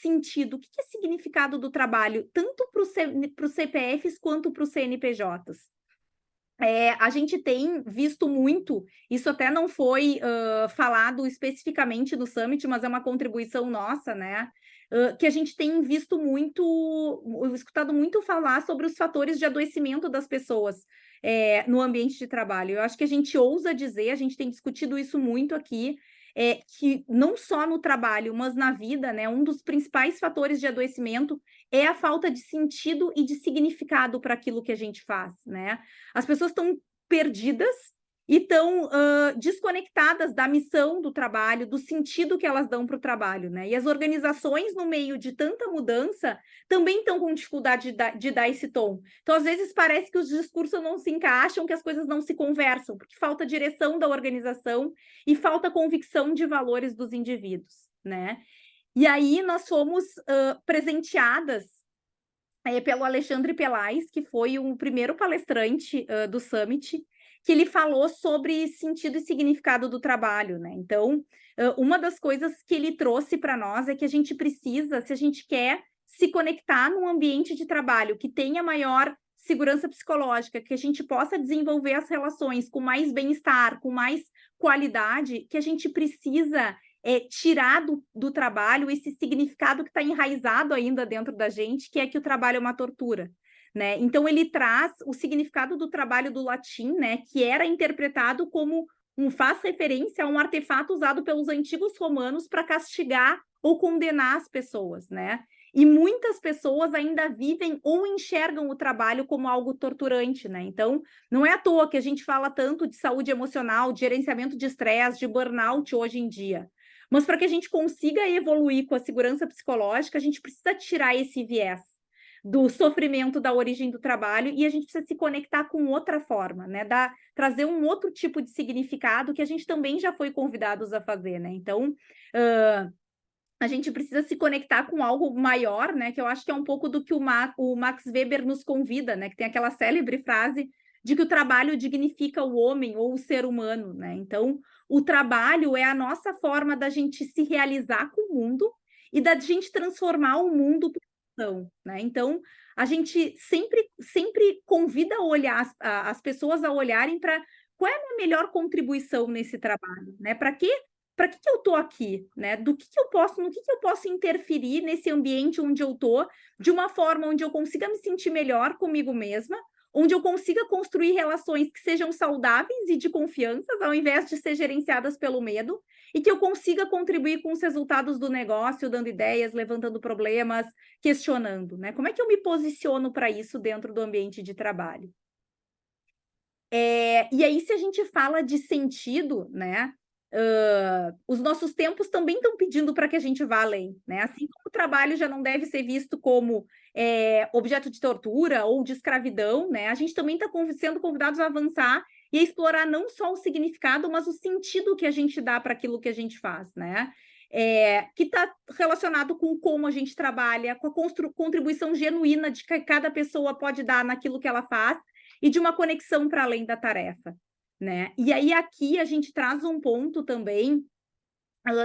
sentido, o que é significado do trabalho, tanto para os CPFs quanto para os CNPJs. A gente tem visto muito, isso até não foi falado especificamente no Summit, mas é uma contribuição nossa, né? Que a gente tem visto muito, escutado muito falar sobre os fatores de adoecimento das pessoas no ambiente de trabalho. Eu acho que a gente ousa dizer, a gente tem discutido isso muito aqui, que não só no trabalho, mas na vida, né? Um dos principais fatores de adoecimento é a falta de sentido e de significado para aquilo que a gente faz, né? As pessoas estão perdidas e estão desconectadas da missão do trabalho, do sentido que elas dão para o trabalho, né? E as organizações, no meio de tanta mudança, também estão com dificuldade de dar esse tom. Então, às vezes, parece que os discursos não se encaixam, que as coisas não se conversam, porque falta direção da organização e falta convicção de valores dos indivíduos, né? E aí, nós fomos presenteadas pelo Alexandre Pelais, que foi o primeiro palestrante do Summit, que ele falou sobre sentido e significado do trabalho, né? Então, uma das coisas que ele trouxe para nós é que a gente precisa, se a gente quer se conectar num ambiente de trabalho que tenha maior segurança psicológica, que a gente possa desenvolver as relações com mais bem-estar, com mais qualidade, que a gente precisa tirar do trabalho esse significado que está enraizado ainda dentro da gente, que é que o trabalho é uma tortura, né? Então, ele traz o significado do trabalho do latim, né? Que era interpretado como faz referência a um artefato usado pelos antigos romanos para castigar ou condenar as pessoas, né? E muitas pessoas ainda vivem ou enxergam o trabalho como algo torturante, né? Então, não é à toa que a gente fala tanto de saúde emocional, de gerenciamento de estresse, de burnout hoje em dia. Mas para que a gente consiga evoluir com a segurança psicológica, a gente precisa tirar esse viés do sofrimento da origem do trabalho e a gente precisa se conectar com outra forma, né? Trazer um outro tipo de significado que a gente também já foi convidados a fazer, né? Então, a gente precisa se conectar com algo maior, né? Que eu acho que é um pouco do que o Max Weber nos convida, né? Que tem aquela célebre frase de que o trabalho dignifica o homem ou o ser humano, né? Então, o trabalho é a nossa forma da gente se realizar com o mundo e da gente transformar o mundo por ação, né? Então, a gente sempre convida a olhar as pessoas a olharem para qual é a minha melhor contribuição nesse trabalho, né? Para que eu estou aqui, né? No que eu posso interferir nesse ambiente onde eu estou, de uma forma onde eu consiga me sentir melhor comigo mesma, onde eu consiga construir relações que sejam saudáveis e de confiança, ao invés de ser gerenciadas pelo medo, e que eu consiga contribuir com os resultados do negócio, dando ideias, levantando problemas, questionando, né? Como é que eu me posiciono para isso dentro do ambiente de trabalho? E aí, se a gente fala de sentido, né? Os nossos tempos também estão pedindo para que a gente vá além, né? Assim como o trabalho já não deve ser visto como objeto de tortura ou de escravidão, né? A gente também está sendo convidados a avançar e a explorar não só o significado, mas o sentido que a gente dá para aquilo que a gente faz, né? Que está relacionado com como a gente trabalha, com a contribuição genuína de que cada pessoa pode dar naquilo que ela faz e de uma conexão para além da tarefa, né? E aí aqui a gente traz um ponto também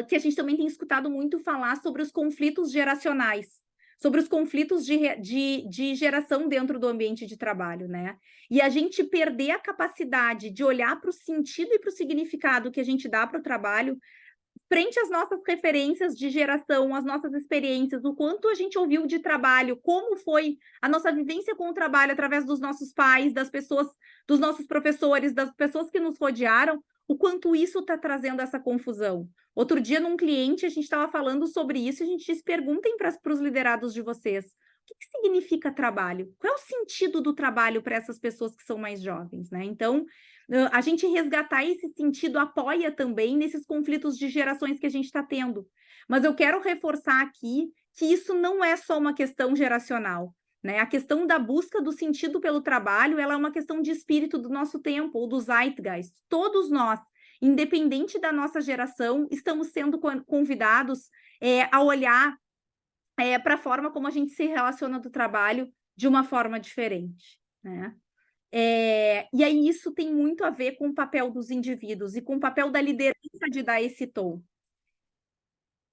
que a gente também tem escutado muito falar sobre os conflitos geracionais, sobre os conflitos de geração dentro do ambiente de trabalho, né? E a gente perder a capacidade de olhar para o sentido e para o significado que a gente dá para o trabalho frente às nossas referências de geração, às nossas experiências, o quanto a gente ouviu de trabalho, como foi a nossa vivência com o trabalho através dos nossos pais, das pessoas, dos nossos professores, das pessoas que nos rodearam, o quanto isso está trazendo essa confusão. Outro dia, num cliente, a gente estava falando sobre isso, e a gente disse, perguntem para os liderados de vocês, o que significa trabalho? Qual é o sentido do trabalho para essas pessoas que são mais jovens, né? Então, a gente resgatar esse sentido apoia também nesses conflitos de gerações que a gente está tendo. Mas eu quero reforçar aqui que isso não é só uma questão geracional, né? A questão da busca do sentido pelo trabalho, ela é uma questão de espírito do nosso tempo, ou do zeitgeist. Todos nós, independente da nossa geração, estamos sendo convidados a olhar para a forma como a gente se relaciona do trabalho de uma forma diferente, né? E aí isso tem muito a ver com o papel dos indivíduos e com o papel da liderança de dar esse tom.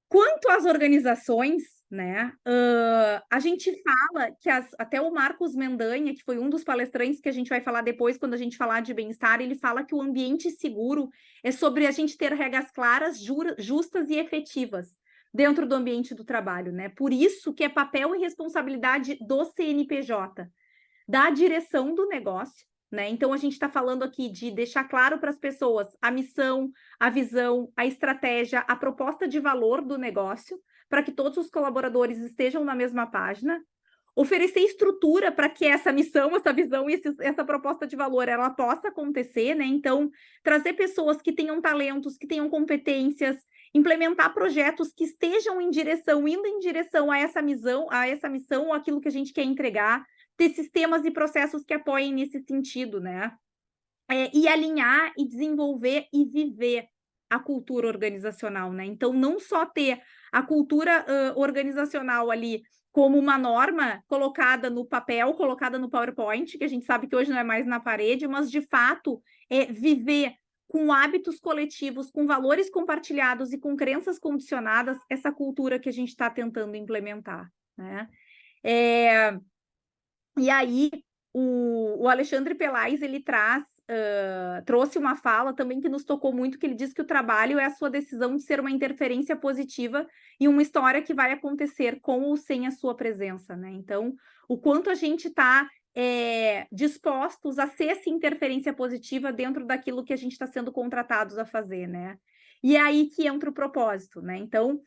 Quanto às organizações, né, a gente fala que até o Marcos Mendanha, que foi um dos palestrantes que a gente vai falar depois, quando a gente falar de bem-estar, ele fala que o ambiente seguro é sobre a gente ter regras claras, justas e efetivas dentro do ambiente do trabalho, né? Por isso que é papel e responsabilidade do CNPJ, da direção do negócio, né? Então, a gente está falando aqui de deixar claro para as pessoas a missão, a visão, a estratégia, a proposta de valor do negócio, para que todos os colaboradores estejam na mesma página, oferecer estrutura para que essa missão, essa visão e essa proposta de valor ela possa acontecer, né? Então, trazer pessoas que tenham talentos, que tenham competências, implementar projetos que estejam indo em direção a essa missão, ou aquilo que a gente quer entregar, ter sistemas e processos que apoiem nesse sentido, né? E alinhar e desenvolver e viver a cultura organizacional, né? Então, não só ter a cultura organizacional ali como uma norma colocada no papel, colocada no PowerPoint, que a gente sabe que hoje não é mais na parede, mas, de fato, viver com hábitos coletivos, com valores compartilhados e com crenças condicionadas, essa cultura que a gente está tentando implementar, né? E aí, o Alexandre Pelais, ele trouxe uma fala também que nos tocou muito, que ele diz que o trabalho é a sua decisão de ser uma interferência positiva em uma história que vai acontecer com ou sem a sua presença, né? Então, o quanto a gente está dispostos a ser essa interferência positiva dentro daquilo que a gente está sendo contratados a fazer, né? E é aí que entra o propósito, né? Então,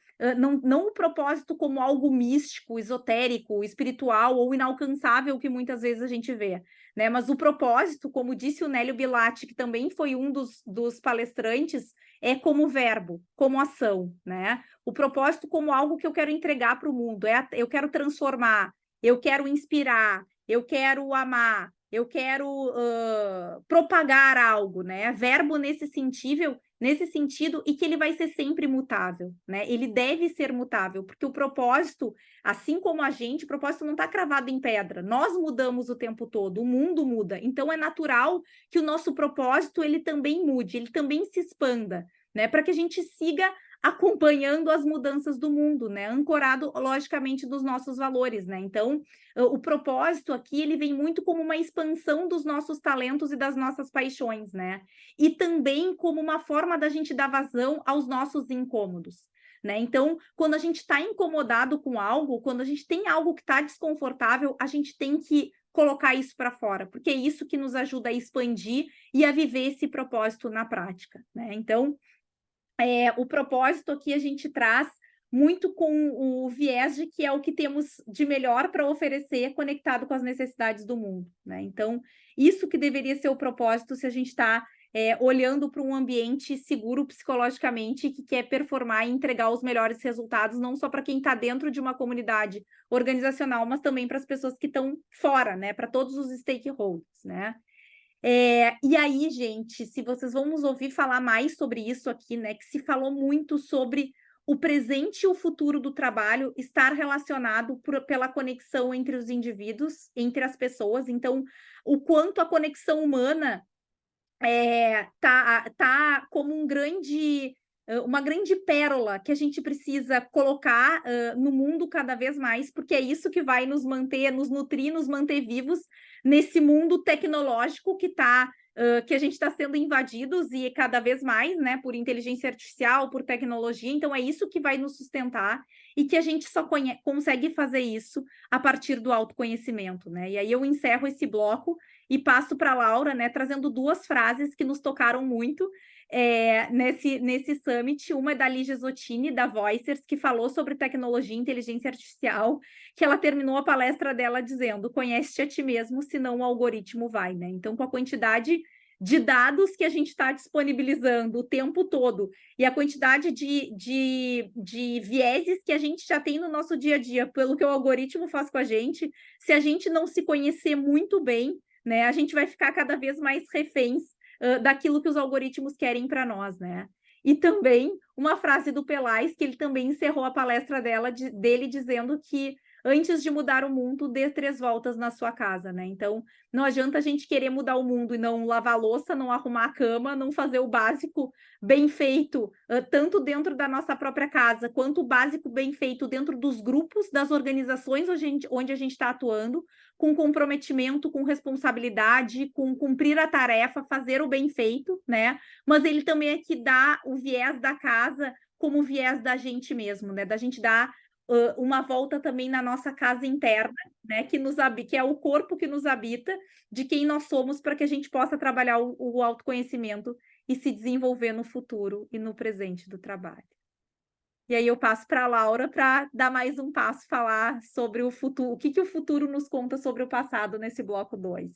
não o propósito como algo místico, esotérico, espiritual ou inalcançável que muitas vezes a gente vê, né? Mas o propósito, como disse o Nélio Bilatti, que também foi um dos palestrantes, é como verbo, como ação, né? O propósito como algo que eu quero entregar para o mundo, eu quero transformar, eu quero inspirar, eu quero amar, eu quero propagar algo, né? Verbo nesse sentido, e que ele vai ser sempre mutável, né? Ele deve ser mutável, porque o propósito, assim como a gente, o propósito não está cravado em pedra. Nós mudamos o tempo todo, o mundo muda. Então, é natural que o nosso propósito, ele também mude, ele também se expanda, né? Para que a gente siga acompanhando as mudanças do mundo, né? Ancorado, logicamente, dos nossos valores, né? Então, o propósito aqui, ele vem muito como uma expansão dos nossos talentos e das nossas paixões, né? E também como uma forma da gente dar vazão aos nossos incômodos, né? Então, quando a gente está incomodado com algo, quando a gente tem algo que está desconfortável, a gente tem que colocar isso para fora, porque é isso que nos ajuda a expandir e a viver esse propósito na prática, né? Então, o propósito aqui a gente traz muito com o viés de que é o que temos de melhor para oferecer conectado com as necessidades do mundo, né? Então, isso que deveria ser o propósito se a gente está olhando para um ambiente seguro psicologicamente, que quer performar e entregar os melhores resultados, não só para quem está dentro de uma comunidade organizacional, mas também para as pessoas que estão fora, né? Para todos os stakeholders, né? E aí, gente, se vocês vão nos ouvir falar mais sobre isso aqui, né? Que se falou muito sobre o presente e o futuro do trabalho estar relacionado pela conexão entre os indivíduos, entre as pessoas. Então, o quanto a conexão humana tá como uma grande pérola que a gente precisa colocar no mundo cada vez mais, porque é isso que vai nos manter, nos nutrir, nos manter vivos nesse mundo tecnológico que a gente está sendo invadidos e cada vez mais, né, por inteligência artificial, por tecnologia. Então, é isso que vai nos sustentar e que a gente só consegue fazer isso a partir do autoconhecimento, né? E aí eu encerro esse bloco e passo para a Laura, né, trazendo duas frases que nos tocaram muito nesse summit. Uma é da Lígia Zottini, da Voicers, que falou sobre tecnologia e inteligência artificial, que ela terminou a palestra dela dizendo: conhece-te a ti mesmo, senão o algoritmo vai, né? Então, com a quantidade de dados que a gente está disponibilizando o tempo todo e a quantidade de vieses que a gente já tem no nosso dia a dia, pelo que o algoritmo faz com a gente, se a gente não se conhecer muito bem, né, a gente vai ficar cada vez mais reféns daquilo que os algoritmos querem para nós, né? E também uma frase do Pelais, que ele também encerrou a palestra dele dizendo que antes de mudar o mundo, dê 3 voltas na sua casa, né? Então, não adianta a gente querer mudar o mundo e não lavar a louça, não arrumar a cama, não fazer o básico bem feito, tanto dentro da nossa própria casa, quanto o básico bem feito dentro dos grupos, das organizações onde a gente está atuando, com comprometimento, com responsabilidade, com cumprir a tarefa, fazer o bem feito, né? Mas ele também é que dá o viés da casa como o viés da gente mesmo, né? Da gente dar uma volta também na nossa casa interna, né? Que é o corpo que nos habita, de quem nós somos, para que a gente possa trabalhar o autoconhecimento e se desenvolver no futuro e no presente do trabalho. E aí eu passo para a Laura para dar mais um passo, falar sobre o futuro, o que o futuro nos conta sobre o passado nesse bloco 2.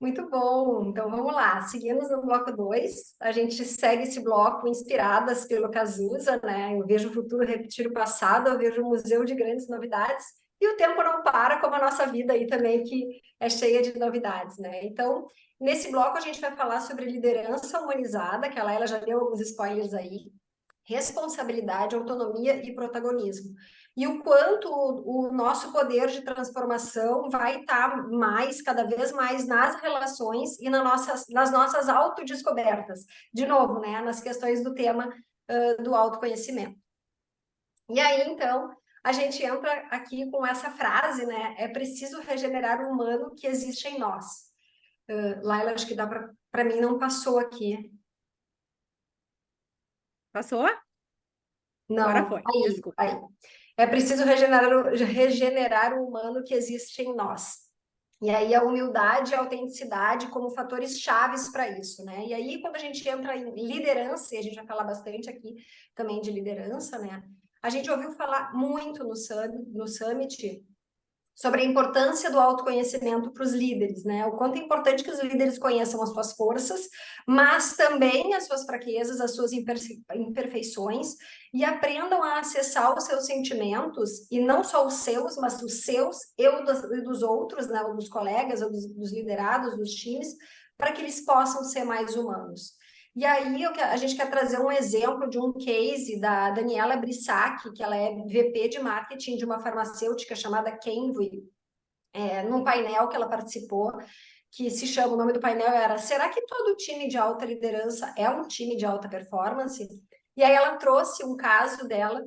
Muito bom, então vamos lá, seguimos no bloco 2, a gente segue esse bloco inspiradas pelo Cazuza, né? Eu vejo o futuro repetir o passado, eu vejo um museu de grandes novidades, e o tempo não para, como a nossa vida aí também, que é cheia de novidades, né? Então, nesse bloco a gente vai falar sobre liderança humanizada, que ela já deu alguns spoilers aí, responsabilidade, autonomia e protagonismo. E o quanto o nosso poder de transformação vai estar cada vez mais nas relações e nas nossas autodescobertas. De novo, né, nas questões do tema do autoconhecimento. E aí, então, a gente entra aqui com essa frase, né, é preciso regenerar o humano que existe em nós. Laila, acho que dá para mim, não passou aqui. Passou? Não, Agora foi, desculpa. aí. É preciso regenerar o humano que existe em nós. E aí a humildade e a autenticidade como fatores chaves para isso, né? E aí quando a gente entra em liderança, e a gente vai falar bastante aqui também de liderança, né? A gente ouviu falar muito no Summit sobre a importância do autoconhecimento para os líderes, né? O quanto é importante que os líderes conheçam as suas forças, mas também as suas fraquezas, as suas imperfeições, e aprendam a acessar os seus sentimentos, e não só os seus, mas os seus e dos outros, né? Ou dos colegas, ou dos liderados, dos times, para que eles possam ser mais humanos. E aí a gente quer trazer um exemplo de um case da Daniela Brissac, que ela é VP de marketing de uma farmacêutica chamada Kenvue, num painel que ela participou, que se chama, o nome do painel era "Será que todo time de alta liderança é um time de alta performance?" E aí ela trouxe um caso dela,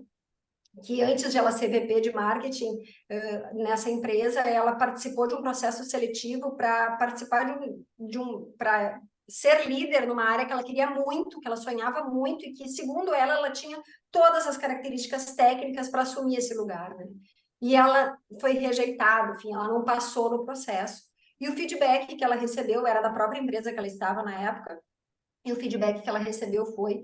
que antes de ela ser VP de marketing nessa empresa, ela participou de um processo seletivo para participar para ser líder numa área que ela queria muito, que ela sonhava muito e que, segundo ela tinha todas as características técnicas para assumir esse lugar, né? E ela foi rejeitada, enfim, ela não passou no processo. E o feedback que ela recebeu era da própria empresa que ela estava na época, e o feedback que ela recebeu foi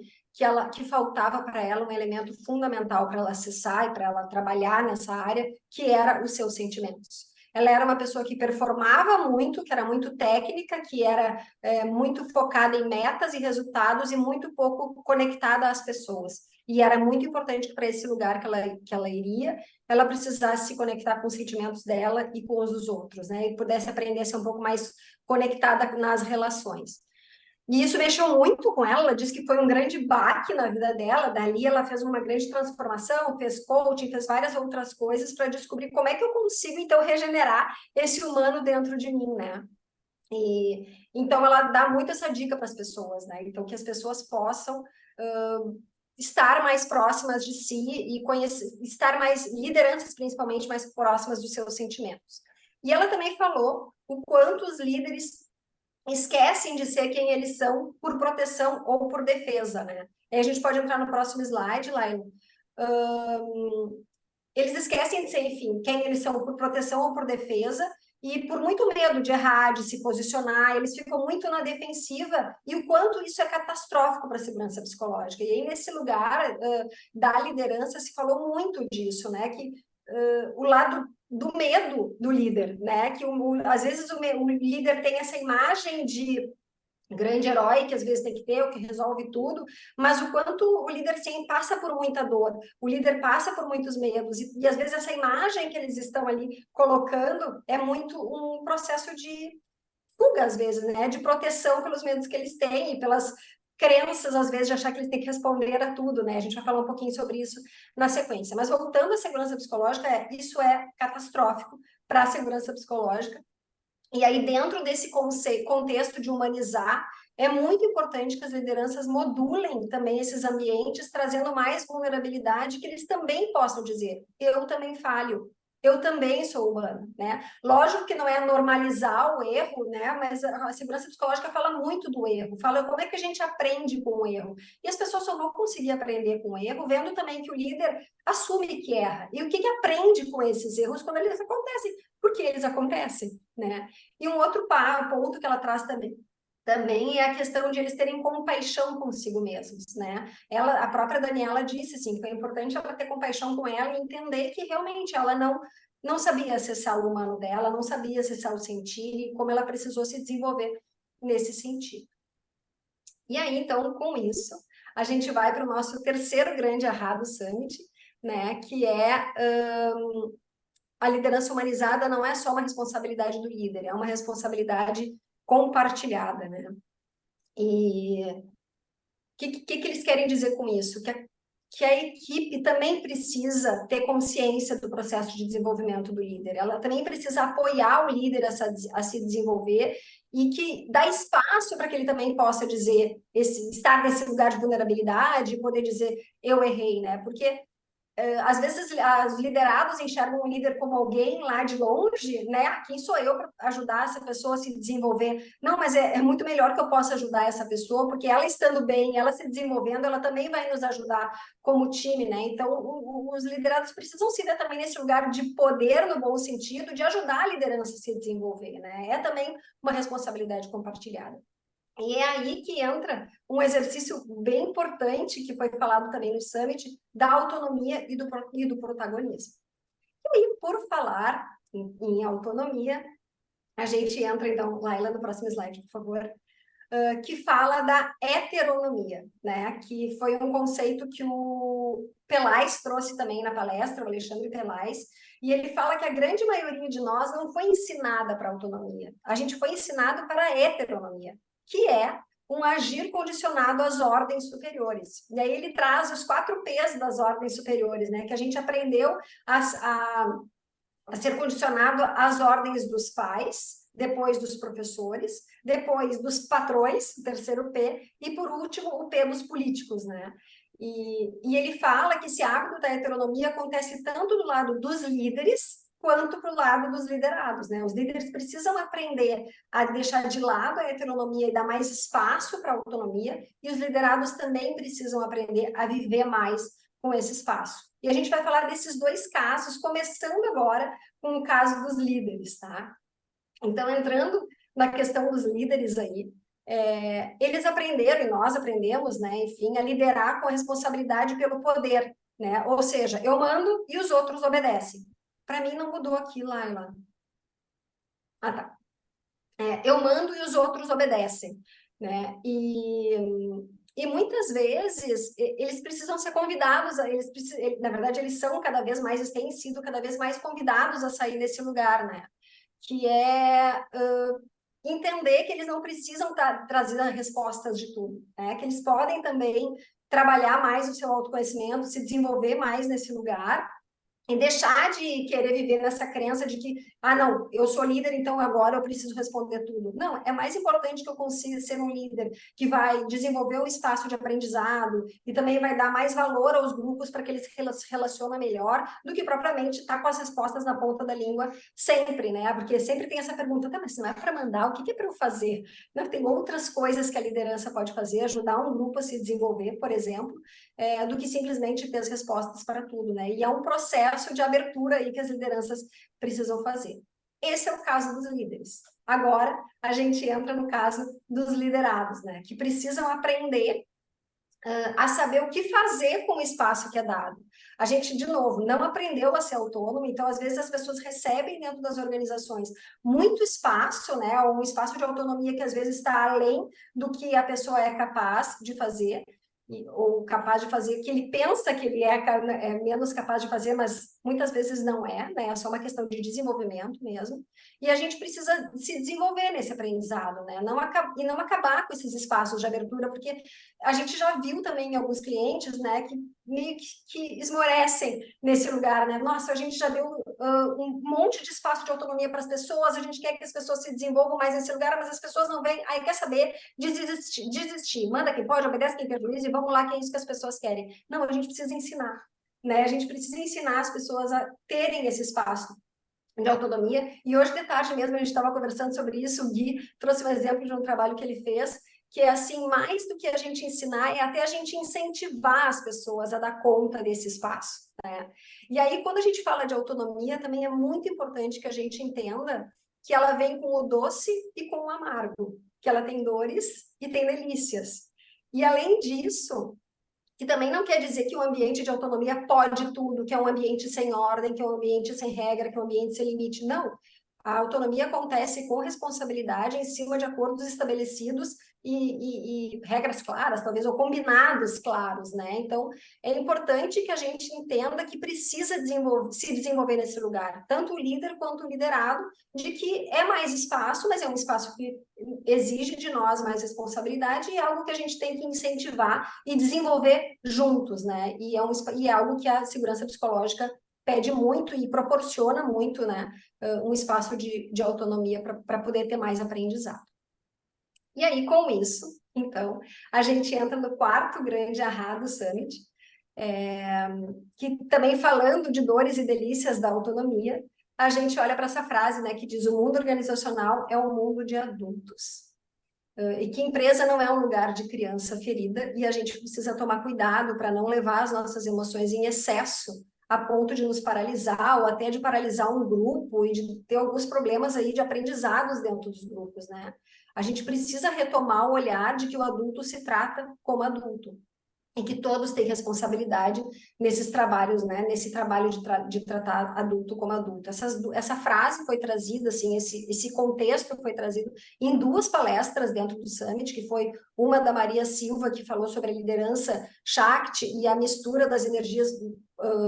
que faltava para ela um elemento fundamental para ela acessar e para ela trabalhar nessa área, que era os seus sentimentos. Ela era uma pessoa que performava muito, que era muito técnica, que era muito focada em metas e resultados e muito pouco conectada às pessoas. E era muito importante para esse lugar que ela iria, ela precisasse se conectar com os sentimentos dela e com os dos outros, né? E pudesse aprender a ser um pouco mais conectada nas relações. E isso mexeu muito com ela, ela disse que foi um grande baque na vida dela, dali ela fez uma grande transformação, fez coaching, fez várias outras coisas para descobrir como é que eu consigo, então, regenerar esse humano dentro de mim, né? E, então, ela dá muito essa dica para as pessoas, né? Então, que as pessoas possam estar mais próximas de si e estar mais, lideranças principalmente, mais próximas dos seus sentimentos. E ela também falou o quanto os líderes esquecem de ser quem eles são por proteção ou por defesa, né? Aí a gente pode entrar no próximo slide, Laila. Eles esquecem de ser, enfim, quem eles são por proteção ou por defesa, e por muito medo de errar, de se posicionar, eles ficam muito na defensiva, e o quanto isso é catastrófico para a segurança psicológica. E aí, nesse lugar da liderança, se falou muito disso, né? Que o lado do medo do líder, né? Que às vezes o líder tem essa imagem de grande herói, que às vezes tem que ter, o que resolve tudo, mas o quanto o líder sim passa por muita dor, o líder passa por muitos medos, e às vezes essa imagem que eles estão ali colocando é muito um processo de fuga, às vezes, né? De proteção pelos medos que eles têm e pelas crenças, às vezes, de achar que eles têm que responder a tudo, né? A gente vai falar um pouquinho sobre isso na sequência. Mas voltando à segurança psicológica, isso é catastrófico para a segurança psicológica. E aí, dentro desse contexto de humanizar, é muito importante que as lideranças modulem também esses ambientes, trazendo mais vulnerabilidade, que eles também possam dizer, eu também falho, eu também sou humano, né? Lógico que não é normalizar o erro, né? Mas a segurança psicológica fala muito do erro, fala como é que a gente aprende com o erro. E as pessoas só vão conseguir aprender com o erro, vendo também que o líder assume que erra. E o que aprende com esses erros quando eles acontecem? Porque eles acontecem, né? E um outro ponto que ela traz também é a questão de eles terem compaixão consigo mesmos, né? A própria Daniela disse, assim, que foi importante ela ter compaixão com ela e entender que realmente ela não sabia acessar o humano dela, não sabia acessar o sentir, e como ela precisou se desenvolver nesse sentido. E aí, então, com isso, a gente vai para o nosso terceiro grande Ahá do Summit, né? Que é... a liderança humanizada não é só uma responsabilidade do líder, é uma responsabilidade compartilhada, né? E o que eles querem dizer com isso? Que a equipe também precisa ter consciência do processo de desenvolvimento do líder, ela também precisa apoiar o líder a se desenvolver e que dá espaço para que ele também possa dizer, estar nesse lugar de vulnerabilidade, poder dizer, eu errei, né? Porque às vezes os liderados enxergam o líder como alguém lá de longe, né? Quem sou eu para ajudar essa pessoa a se desenvolver? Não, mas é muito melhor que eu possa ajudar essa pessoa, porque ela estando bem, ela se desenvolvendo, ela também vai nos ajudar como time, né? Então, os liderados precisam se ver também nesse lugar de poder, no bom sentido, de ajudar a liderança a se desenvolver, né? É também uma responsabilidade compartilhada. E é aí que entra um exercício bem importante, que foi falado também no Summit, da autonomia e do protagonismo. E aí, por falar em autonomia, a gente entra, então, Laila, no próximo slide, por favor, que fala da heteronomia, né? Que foi um conceito que o Pelais trouxe também na palestra, o Alexandre Pelais, e ele fala que a grande maioria de nós não foi ensinada para autonomia, a gente foi ensinado para a heteronomia, que é um agir condicionado às ordens superiores. E aí ele traz os 4 P's das ordens superiores, né? Que a gente aprendeu a ser condicionado às ordens dos pais, depois dos professores, depois dos patrões, o terceiro P, e por último o P dos políticos, né? E ele fala que esse hábito da heteronomia acontece tanto do lado dos líderes quanto para o lado dos liderados, né? Os líderes precisam aprender a deixar de lado a heteronomia e dar mais espaço para a autonomia, e os liderados também precisam aprender a viver mais com esse espaço. E a gente vai falar desses 2 casos, começando agora com o caso dos líderes, tá? Então, entrando na questão dos líderes aí, eles aprenderam, e nós aprendemos, né, enfim, a liderar com a responsabilidade pelo poder, né? Ou seja, eu mando e os outros obedecem. Para mim não mudou aqui, Laila. Ah, tá. Eu mando e os outros obedecem, né? E muitas vezes eles precisam ser convidados, na verdade eles são cada vez mais, eles têm sido cada vez mais convidados a sair desse lugar, né? Que é entender que eles não precisam trazer respostas de tudo, né? Que eles podem também trabalhar mais o seu autoconhecimento, se desenvolver mais nesse lugar, e deixar de querer viver nessa crença de que, não, eu sou líder, então agora eu preciso responder tudo. Não, é mais importante que eu consiga ser um líder que vai desenvolver um espaço de aprendizado e também vai dar mais valor aos grupos para que eles se relacionem melhor, do que propriamente estar com as respostas na ponta da língua sempre, né? Porque sempre tem essa pergunta, mas se não é para mandar, o que é para eu fazer? Não, tem outras coisas que a liderança pode fazer, ajudar um grupo a se desenvolver, por exemplo, do que simplesmente ter as respostas para tudo, né? E é um processo de abertura aí que as lideranças precisam fazer. Esse é o caso dos líderes. Agora, a gente entra no caso dos liderados, né? Que precisam aprender a saber o que fazer com o espaço que é dado. A gente, de novo, não aprendeu a ser autônomo, então, às vezes, as pessoas recebem dentro das organizações muito espaço, né? Ou um espaço de autonomia que, às vezes, está além do que a pessoa é capaz de fazer, ou capaz de fazer, que ele pensa que ele é menos capaz de fazer, mas muitas vezes não é, né? É só uma questão de desenvolvimento mesmo. E a gente precisa se desenvolver nesse aprendizado, né? Não acabar com esses espaços de abertura, porque a gente já viu também em alguns clientes, né, que meio que esmorecem nesse lugar, né? Nossa, a gente já deu um monte de espaço de autonomia para as pessoas, a gente quer que as pessoas se desenvolvam mais nesse lugar, mas as pessoas não vêm, aí quer saber, desistir. Manda quem pode, obedece quem tem juízo, e vamos lá, que é isso que as pessoas querem. Não, a gente precisa ensinar, né? A gente precisa ensinar as pessoas a terem esse espaço de autonomia. E hoje de tarde mesmo a gente estava conversando sobre isso, o Gui trouxe um exemplo de um trabalho que ele fez, que é assim, mais do que a gente ensinar, é até a gente incentivar as pessoas a dar conta desse espaço, né? E aí, quando a gente fala de autonomia, também é muito importante que a gente entenda que ela vem com o doce e com o amargo, que ela tem dores e tem delícias. E além disso, que também não quer dizer que o ambiente de autonomia pode tudo, que é um ambiente sem ordem, que é um ambiente sem regra, que é um ambiente sem limite. Não. A autonomia acontece com responsabilidade em cima de acordos estabelecidos e regras claras, talvez, ou combinados claros, né? Então, é importante que a gente entenda que precisa se desenvolver nesse lugar, tanto o líder quanto o liderado, de que é mais espaço, mas é um espaço que exige de nós mais responsabilidade e é algo que a gente tem que incentivar e desenvolver juntos, né? E é algo que a segurança psicológica pede muito e proporciona muito, né? Um espaço de autonomia para poder ter mais aprendizado. E aí, com isso, então, a gente entra no quarto grande ahá do Summit, que também falando de dores e delícias da autonomia, a gente olha para essa frase, né, que diz: o mundo organizacional é um mundo de adultos. E que empresa não é um lugar de criança ferida, e a gente precisa tomar cuidado para não levar as nossas emoções em excesso, a ponto de nos paralisar, ou até de paralisar um grupo, e de ter alguns problemas aí de aprendizados dentro dos grupos, né? A gente precisa retomar o olhar de que o adulto se trata como adulto, e que todos têm responsabilidade nesses trabalhos, né? Nesse trabalho de tratar adulto como adulto. Essa frase foi trazida, assim, esse contexto foi trazido em duas palestras dentro do Summit, que foi uma da Maria Silva, que falou sobre a liderança Shakti e a mistura das energias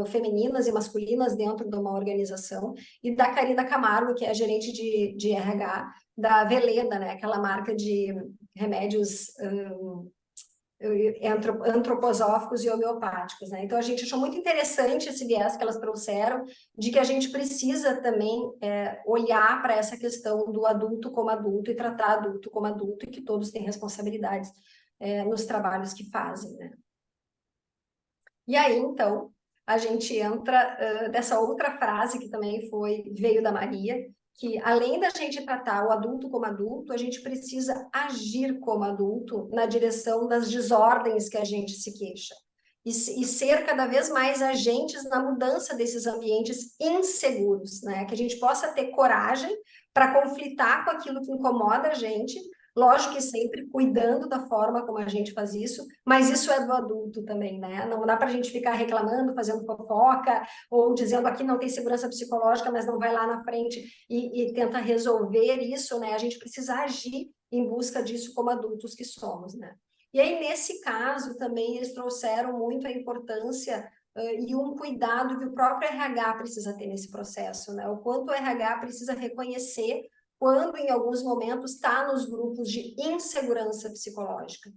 femininas e masculinas dentro de uma organização, e da Karina Camargo, que é a gerente de RH da Veleda, né? Aquela marca de remédios antroposóficos e homeopáticos, né? Então a gente achou muito interessante esse viés que elas trouxeram, de que a gente precisa também olhar para essa questão do adulto como adulto e tratar adulto como adulto, e que todos têm responsabilidades nos trabalhos que fazem, né? E aí, então, a gente entra dessa outra frase que também veio da Maria, que além da gente tratar o adulto como adulto, a gente precisa agir como adulto na direção das desordens que a gente se queixa. E ser cada vez mais agentes na mudança desses ambientes inseguros, né? Que a gente possa ter coragem para conflitar com aquilo que incomoda a gente, lógico que sempre cuidando da forma como a gente faz isso, mas isso é do adulto também, né? Não dá para a gente ficar reclamando, fazendo fofoca, ou dizendo aqui não tem segurança psicológica, mas não vai lá na frente e tenta resolver isso, né? A gente precisa agir em busca disso como adultos que somos, né? E aí, nesse caso, também eles trouxeram muito a importância e um cuidado que o próprio RH precisa ter nesse processo, né? O quanto o RH precisa reconhecer quando, em alguns momentos, está nos grupos de insegurança psicológica.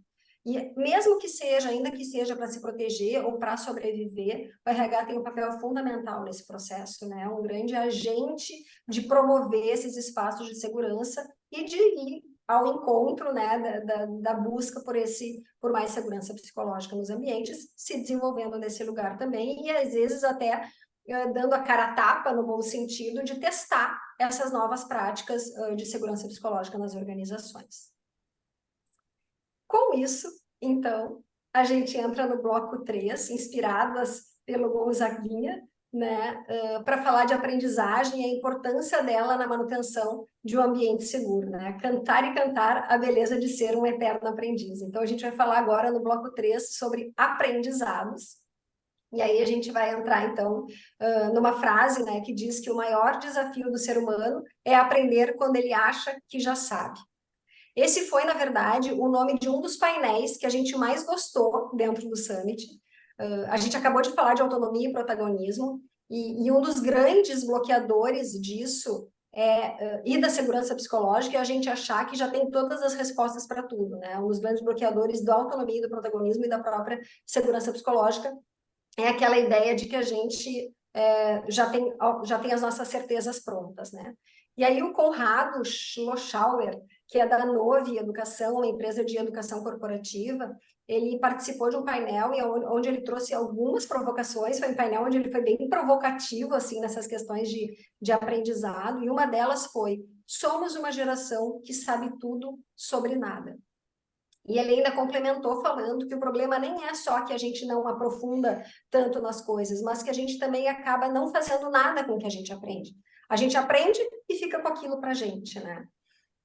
E mesmo que seja, ainda que seja para se proteger ou para sobreviver, o RH tem um papel fundamental nesse processo, né? Um grande agente de promover esses espaços de segurança e de ir ao encontro, né, da busca por mais segurança psicológica nos ambientes, se desenvolvendo nesse lugar também, e às vezes até dando a cara a tapa, no bom sentido, de testar essas novas práticas de segurança psicológica nas organizações. Com isso, então, a gente entra no bloco 3, inspiradas pelo Gonzaguinha, né, para falar de aprendizagem e a importância dela na manutenção de um ambiente seguro, né? Cantar e cantar a beleza de ser um eterno aprendiz. Então, a gente vai falar agora no bloco 3 sobre aprendizados. E aí a gente vai entrar, então, numa frase, né, que diz que o maior desafio do ser humano é aprender quando ele acha que já sabe. Esse foi, na verdade, o nome de um dos painéis que a gente mais gostou dentro do Summit. A gente acabou de falar de autonomia e protagonismo, E um dos grandes bloqueadores disso e da segurança psicológica é a gente achar que já tem todas as respostas para tudo, né? Um dos grandes bloqueadores da autonomia, do protagonismo e da própria segurança psicológica é aquela ideia de que a gente já tem as nossas certezas prontas, né? E aí o Conrado Schlossauer, que é da Novi Educação, uma empresa de educação corporativa, ele participou de um painel onde ele trouxe algumas provocações, foi um painel onde ele foi bem provocativo, assim, nessas questões de aprendizado, e uma delas foi: somos uma geração que sabe tudo sobre nada. E ele ainda complementou falando que o problema nem é só que a gente não aprofunda tanto nas coisas, mas que a gente também acaba não fazendo nada com o que a gente aprende. A gente aprende e fica com aquilo para a gente, né?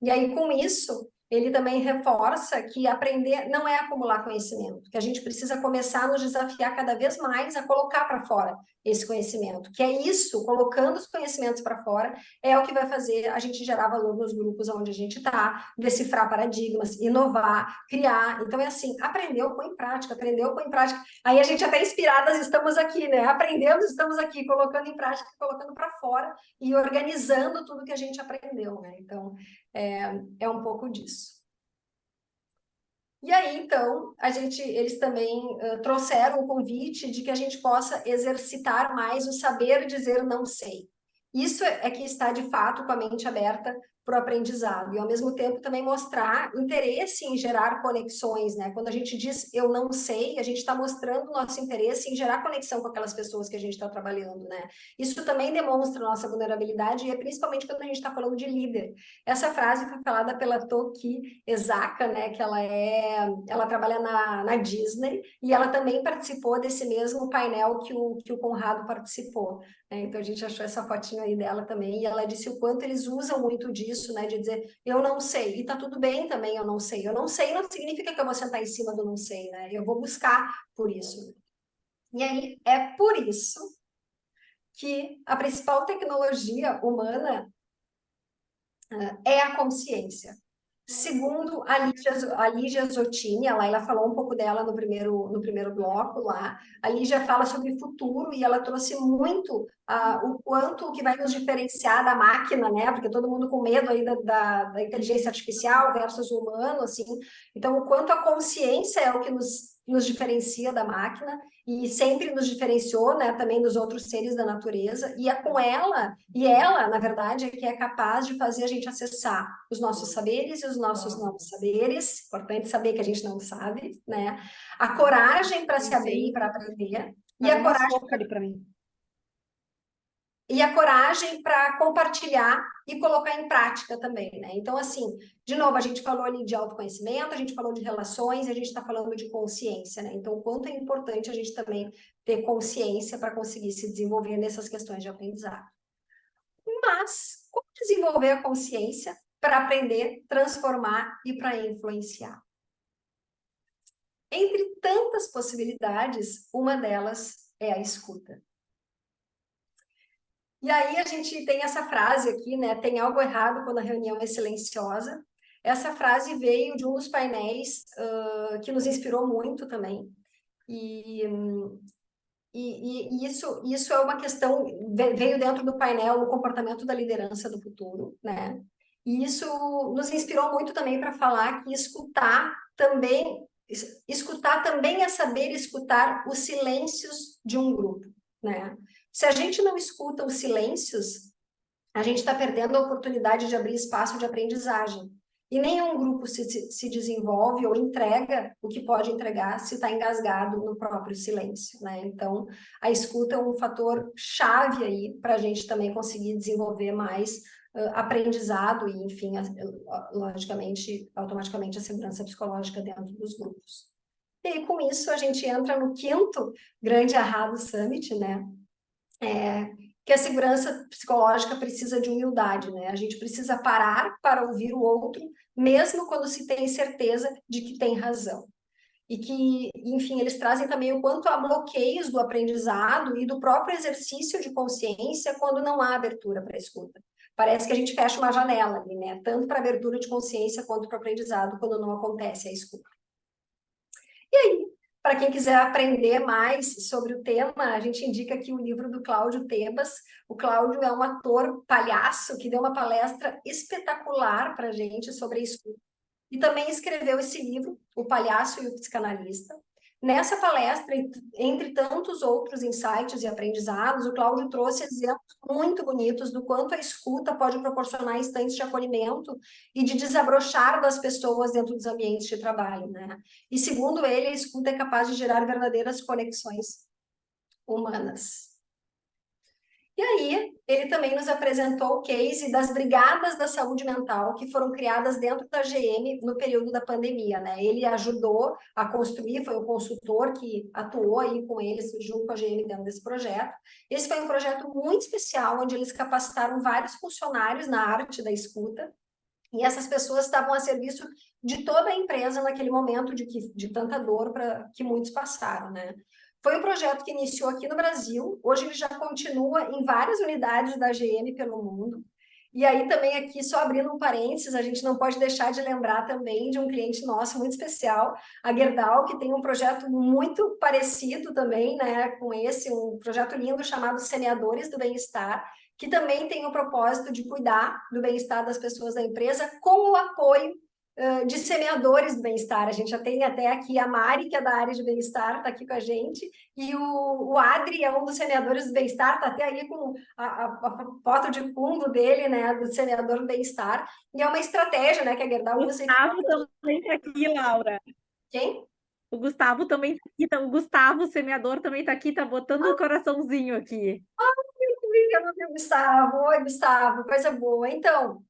E aí, com isso, ele também reforça que aprender não é acumular conhecimento, que a gente precisa começar a nos desafiar cada vez mais a colocar para fora esse conhecimento, que é isso, colocando os conhecimentos para fora, é o que vai fazer a gente gerar valor nos grupos onde a gente está, decifrar paradigmas, inovar, criar. Então, é assim, aprendeu, põe em prática, aprendeu, põe em prática. Aí a gente até inspiradas estamos aqui, né? Aprendemos, estamos aqui, colocando em prática, colocando para fora e organizando tudo que a gente aprendeu, né? Então, é um pouco disso. E aí, então, eles também trouxeram o convite de que a gente possa exercitar mais o saber dizer não sei. Isso é que está, de fato, com a mente aberta para o aprendizado. E, ao mesmo tempo, também mostrar interesse em gerar conexões, né? Quando a gente diz eu não sei, a gente está mostrando o nosso interesse em gerar conexão com aquelas pessoas que a gente está trabalhando, né? Isso também demonstra a nossa vulnerabilidade, e é principalmente quando a gente está falando de líder. Essa frase foi falada pela Toki Ezaka, né? Que ela trabalha na Disney, e ela também participou desse mesmo painel que o Conrado participou. Então a gente achou essa fotinho aí dela também, e ela disse o quanto eles usam muito disso, né, de dizer eu não sei, e tá tudo bem também eu não sei não significa que eu vou sentar em cima do não sei, né, eu vou buscar por isso. E aí é por isso que a principal tecnologia humana é a consciência. Segundo a Lígia Zottini, ela falou um pouco dela no primeiro bloco lá, a Lígia fala sobre futuro e ela trouxe muito o quanto que vai nos diferenciar da máquina, né? Porque todo mundo com medo aí da inteligência artificial versus o humano, assim. Então, o quanto a consciência é o que nos diferencia da máquina e sempre nos diferenciou, né, também dos outros seres da natureza, e é com ela, na verdade, é que é capaz de fazer a gente acessar os nossos saberes e os nossos não saberes, importante saber que a gente não sabe, né, a coragem para se abrir, para aprender, e a coragem ali para mim. E a coragem para compartilhar e colocar em prática também, né? Então, assim, de novo, a gente falou ali de autoconhecimento, a gente falou de relações, a gente está falando de consciência, né? Então, o quanto é importante a gente também ter consciência para conseguir se desenvolver nessas questões de aprendizado. Mas, como desenvolver a consciência para aprender, transformar e para influenciar? Entre tantas possibilidades, uma delas é a escuta. E aí a gente tem essa frase aqui, né? Tem algo errado quando a reunião é silenciosa. Essa frase veio de um dos painéis que nos inspirou muito também. E isso é uma questão, veio dentro do painel o comportamento da liderança do futuro, né? E isso nos inspirou muito também para falar que escutar também é saber escutar os silêncios de um grupo, né? Se a gente não escuta os silêncios, a gente está perdendo a oportunidade de abrir espaço de aprendizagem. E nenhum grupo se desenvolve ou entrega o que pode entregar se está engasgado no próprio silêncio, né? Então, a escuta é um fator chave aí para a gente também conseguir desenvolver mais aprendizado e, enfim, logicamente, automaticamente a segurança psicológica dentro dos grupos. E aí, com isso, a gente entra no 5º grande Aha do Summit, né? Que a segurança psicológica precisa de humildade, né? A gente precisa parar para ouvir o outro, mesmo quando se tem certeza de que tem razão. E que, enfim, eles trazem também o quanto há bloqueios do aprendizado e do próprio exercício de consciência quando não há abertura para a escuta. Parece que a gente fecha uma janela ali, né? Tanto para abertura de consciência quanto para aprendizado, quando não acontece a escuta. E aí, Para quem quiser aprender mais sobre o tema, a gente indica aqui o livro do Cláudio Tebas. O Cláudio é um ator palhaço que deu uma palestra espetacular para a gente sobre a escuta. E também escreveu esse livro, O Palhaço e o Psicanalista. Nessa palestra, entre tantos outros insights e aprendizados, o Cláudio trouxe exemplos muito bonitos do quanto a escuta pode proporcionar instantes de acolhimento e de desabrochar das pessoas dentro dos ambientes de trabalho, né? E segundo ele, a escuta é capaz de gerar verdadeiras conexões humanas. E aí, ele também nos apresentou o case das brigadas da saúde mental que foram criadas dentro da GM no período da pandemia, né? Ele ajudou a construir, foi o consultor que atuou aí com eles, junto com a GM dentro desse projeto. Esse foi um projeto muito especial, onde eles capacitaram vários funcionários na arte da escuta, e essas pessoas estavam a serviço de toda a empresa naquele momento de tanta dor que muitos passaram, né? Foi um projeto que iniciou aqui no Brasil, hoje ele já continua em várias unidades da GM pelo mundo. E aí também aqui, só abrindo um parênteses, a gente não pode deixar de lembrar também de um cliente nosso muito especial, a Gerdau, que tem um projeto muito parecido também, né, com esse, um projeto lindo chamado Semeadores do Bem-Estar, que também tem o propósito de cuidar do bem-estar das pessoas da empresa com o apoio de semeadores do bem-estar. A gente já tem até aqui a Mari, que é da área de bem-estar, está aqui com a gente, e o Adri é um dos semeadores do bem-estar, está até aí com a foto de fundo dele, né, do semeador do bem-estar, e é uma estratégia, né, que a Gerdau usa. Gustavo também está aqui, Laura. Quem? O Gustavo também está aqui, o Gustavo, o semeador, também está aqui, está botando o coraçãozinho aqui. Obrigada, Gustavo. Oi, Gustavo, coisa boa. Então,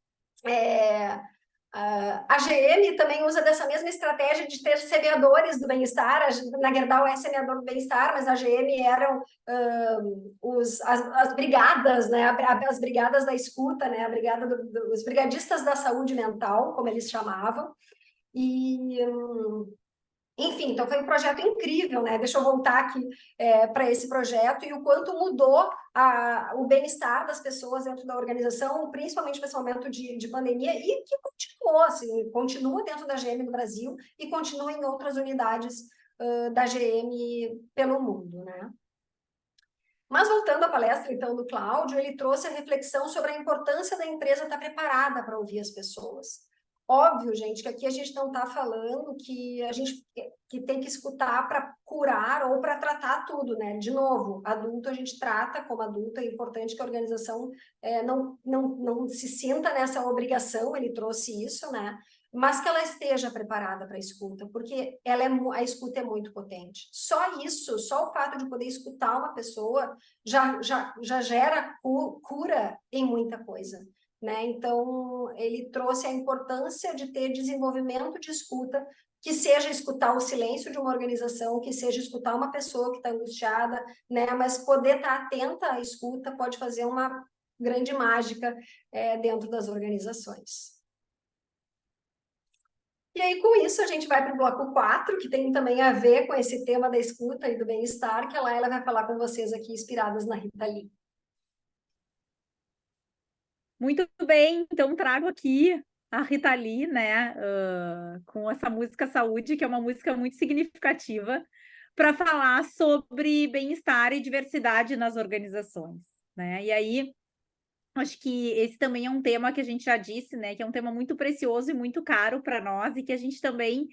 a GM também usa dessa mesma estratégia de ter semeadores do bem-estar. Na Gerdau é semeador do bem-estar, mas a GM eram as brigadas, né? As brigadas da escuta, né? A brigada os brigadistas da saúde mental, como eles chamavam. E enfim, então foi um projeto incrível, né? Deixa eu voltar aqui para esse projeto e o quanto mudou o bem-estar das pessoas dentro da organização, principalmente nesse momento de pandemia, e que continuou, assim, continua dentro da GM no Brasil e continua em outras unidades da GM pelo mundo, né? Mas voltando à palestra, então, do Cláudio, ele trouxe a reflexão sobre a importância da empresa estar preparada para ouvir as pessoas. Óbvio, gente, que aqui a gente não está falando que a gente que tem que escutar para curar ou para tratar tudo, né? De novo, adulto a gente trata como adulto, é importante que a organização não se sinta nessa obrigação, ele trouxe isso, né? Mas que ela esteja preparada para a escuta, porque a escuta é muito potente. Só isso, só o fato de poder escutar uma pessoa já gera cura em muita coisa. Né? Então, ele trouxe a importância de ter desenvolvimento de escuta, que seja escutar o silêncio de uma organização, que seja escutar uma pessoa que está angustiada, né? Mas poder estar atenta à escuta pode fazer uma grande mágica dentro das organizações. E aí, com isso, a gente vai para o bloco 4, que tem também a ver com esse tema da escuta e do bem-estar, que ela vai falar com vocês aqui, inspiradas na Rita Lee. Muito bem, então trago aqui a Rita Lee, né, com essa música Saúde, que é uma música muito significativa, para falar sobre bem-estar e diversidade nas organizações, né? E aí, acho que esse também é um tema que a gente já disse, né, que é um tema muito precioso e muito caro para nós, e que a gente também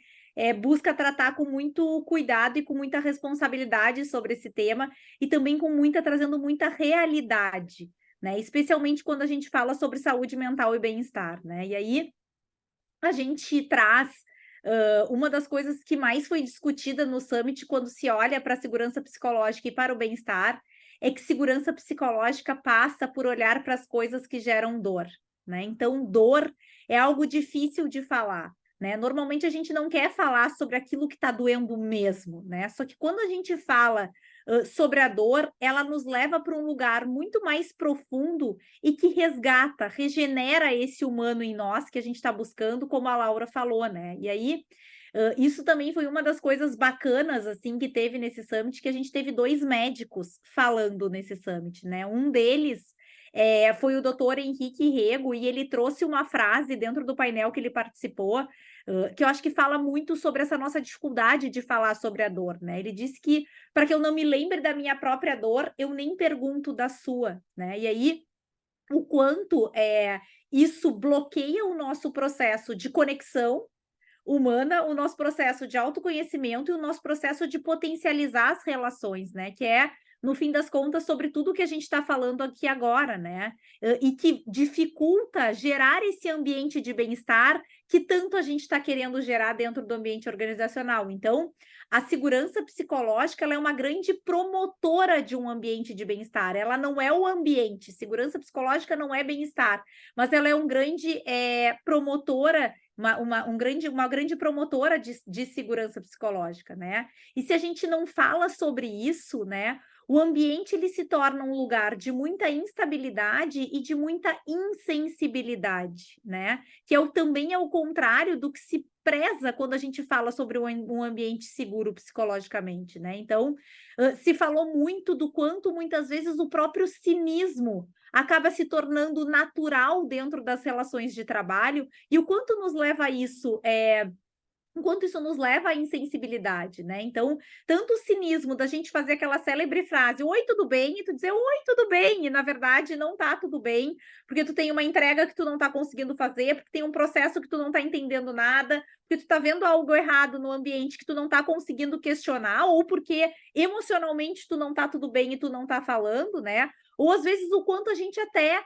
busca tratar com muito cuidado e com muita responsabilidade sobre esse tema, e também trazendo muita realidade, né? Especialmente quando a gente fala sobre saúde mental e bem-estar, né? E aí a gente traz uma das coisas que mais foi discutida no Summit quando se olha para a segurança psicológica e para o bem-estar, é que segurança psicológica passa por olhar para as coisas que geram dor, né? Então, dor é algo difícil de falar, né? Normalmente a gente não quer falar sobre aquilo que está doendo mesmo, né? Só que quando a gente fala sobre a dor, ela nos leva para um lugar muito mais profundo e que resgata, regenera esse humano em nós que a gente está buscando, como a Laura falou, né? E aí, isso também foi uma das coisas bacanas, assim, que teve nesse Summit, que a gente teve 2 médicos falando nesse Summit, né? Um deles foi o doutor Henrique Rego, e ele trouxe uma frase dentro do painel que ele participou, que eu acho que fala muito sobre essa nossa dificuldade de falar sobre a dor, né? Ele disse que, para que eu não me lembre da minha própria dor, eu nem pergunto da sua, né? E aí, o quanto isso bloqueia o nosso processo de conexão humana, o nosso processo de autoconhecimento e o nosso processo de potencializar as relações, né? Que é, no fim das contas, sobre tudo que a gente está falando aqui agora, né? E que dificulta gerar esse ambiente de bem-estar que tanto a gente está querendo gerar dentro do ambiente organizacional. Então, a segurança psicológica, ela é uma grande promotora de um ambiente de bem-estar. Ela não é o ambiente. Segurança psicológica não é bem-estar, mas ela é um grande promotora, uma grande promotora de segurança psicológica, né? E se a gente não fala sobre isso, né? O ambiente ele se torna um lugar de muita instabilidade e de muita insensibilidade, né? Que também é o contrário do que se preza quando a gente fala sobre um ambiente seguro psicologicamente, né? Então, se falou muito do quanto muitas vezes o próprio cinismo acaba se tornando natural dentro das relações de trabalho, e o quanto nos leva a isso, enquanto isso nos leva à insensibilidade, né? Então, tanto o cinismo da gente fazer aquela célebre frase, oi, tudo bem? E tu dizer, oi, tudo bem? E, na verdade, não tá tudo bem, porque tu tem uma entrega que tu não tá conseguindo fazer, porque tem um processo que tu não tá entendendo nada, porque tu tá vendo algo errado no ambiente que tu não tá conseguindo questionar, ou porque emocionalmente tu não tá tudo bem e tu não tá falando, né? Ou, às vezes, o quanto a gente até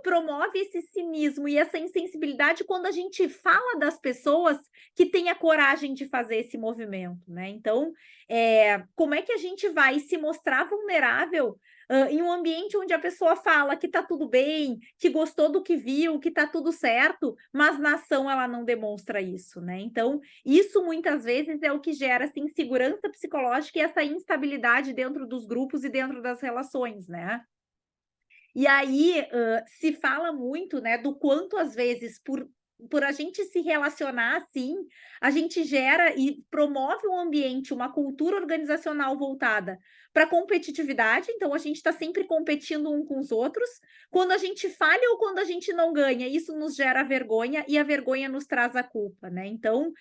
promove esse cinismo e essa insensibilidade quando a gente fala das pessoas que têm a coragem de fazer esse movimento, né? Então, como é que a gente vai se mostrar vulnerável em um ambiente onde a pessoa fala que tá tudo bem, que gostou do que viu, que tá tudo certo, mas na ação ela não demonstra isso, né? Então, isso muitas vezes é o que gera essa insegurança psicológica e essa instabilidade dentro dos grupos e dentro das relações, né? E aí se fala muito, né, do quanto às vezes por a gente se relacionar assim, a gente gera e promove um ambiente, uma cultura organizacional voltada para competitividade, então a gente está sempre competindo um com os outros. Quando a gente falha ou quando a gente não ganha, isso nos gera vergonha e a vergonha nos traz a culpa, né? Então,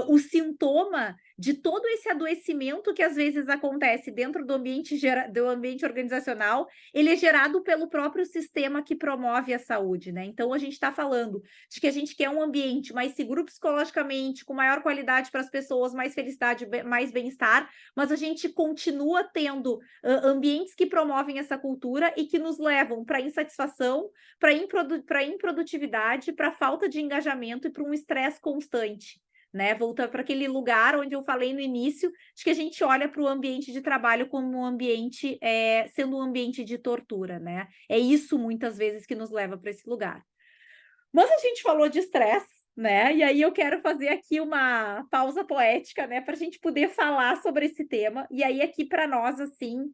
o sintoma de todo esse adoecimento que às vezes acontece dentro do ambiente organizacional, ele é gerado pelo próprio sistema que promove a saúde, né? Então, a gente está falando de que a gente quer um ambiente mais seguro psicologicamente, com maior qualidade para as pessoas, mais felicidade, mais bem-estar, mas a gente continua tendo ambientes que promovem essa cultura e que nos levam para insatisfação, para improdutividade, para falta de engajamento e para um estresse constante, né? Voltar para aquele lugar onde eu falei no início, de que a gente olha para o ambiente de trabalho como um ambiente, sendo um ambiente de tortura, né? É isso muitas vezes que nos leva para esse lugar. Mas a gente falou de estresse, né? E aí eu quero fazer aqui uma pausa poética, né, para a gente poder falar sobre esse tema. E aí aqui para nós, assim,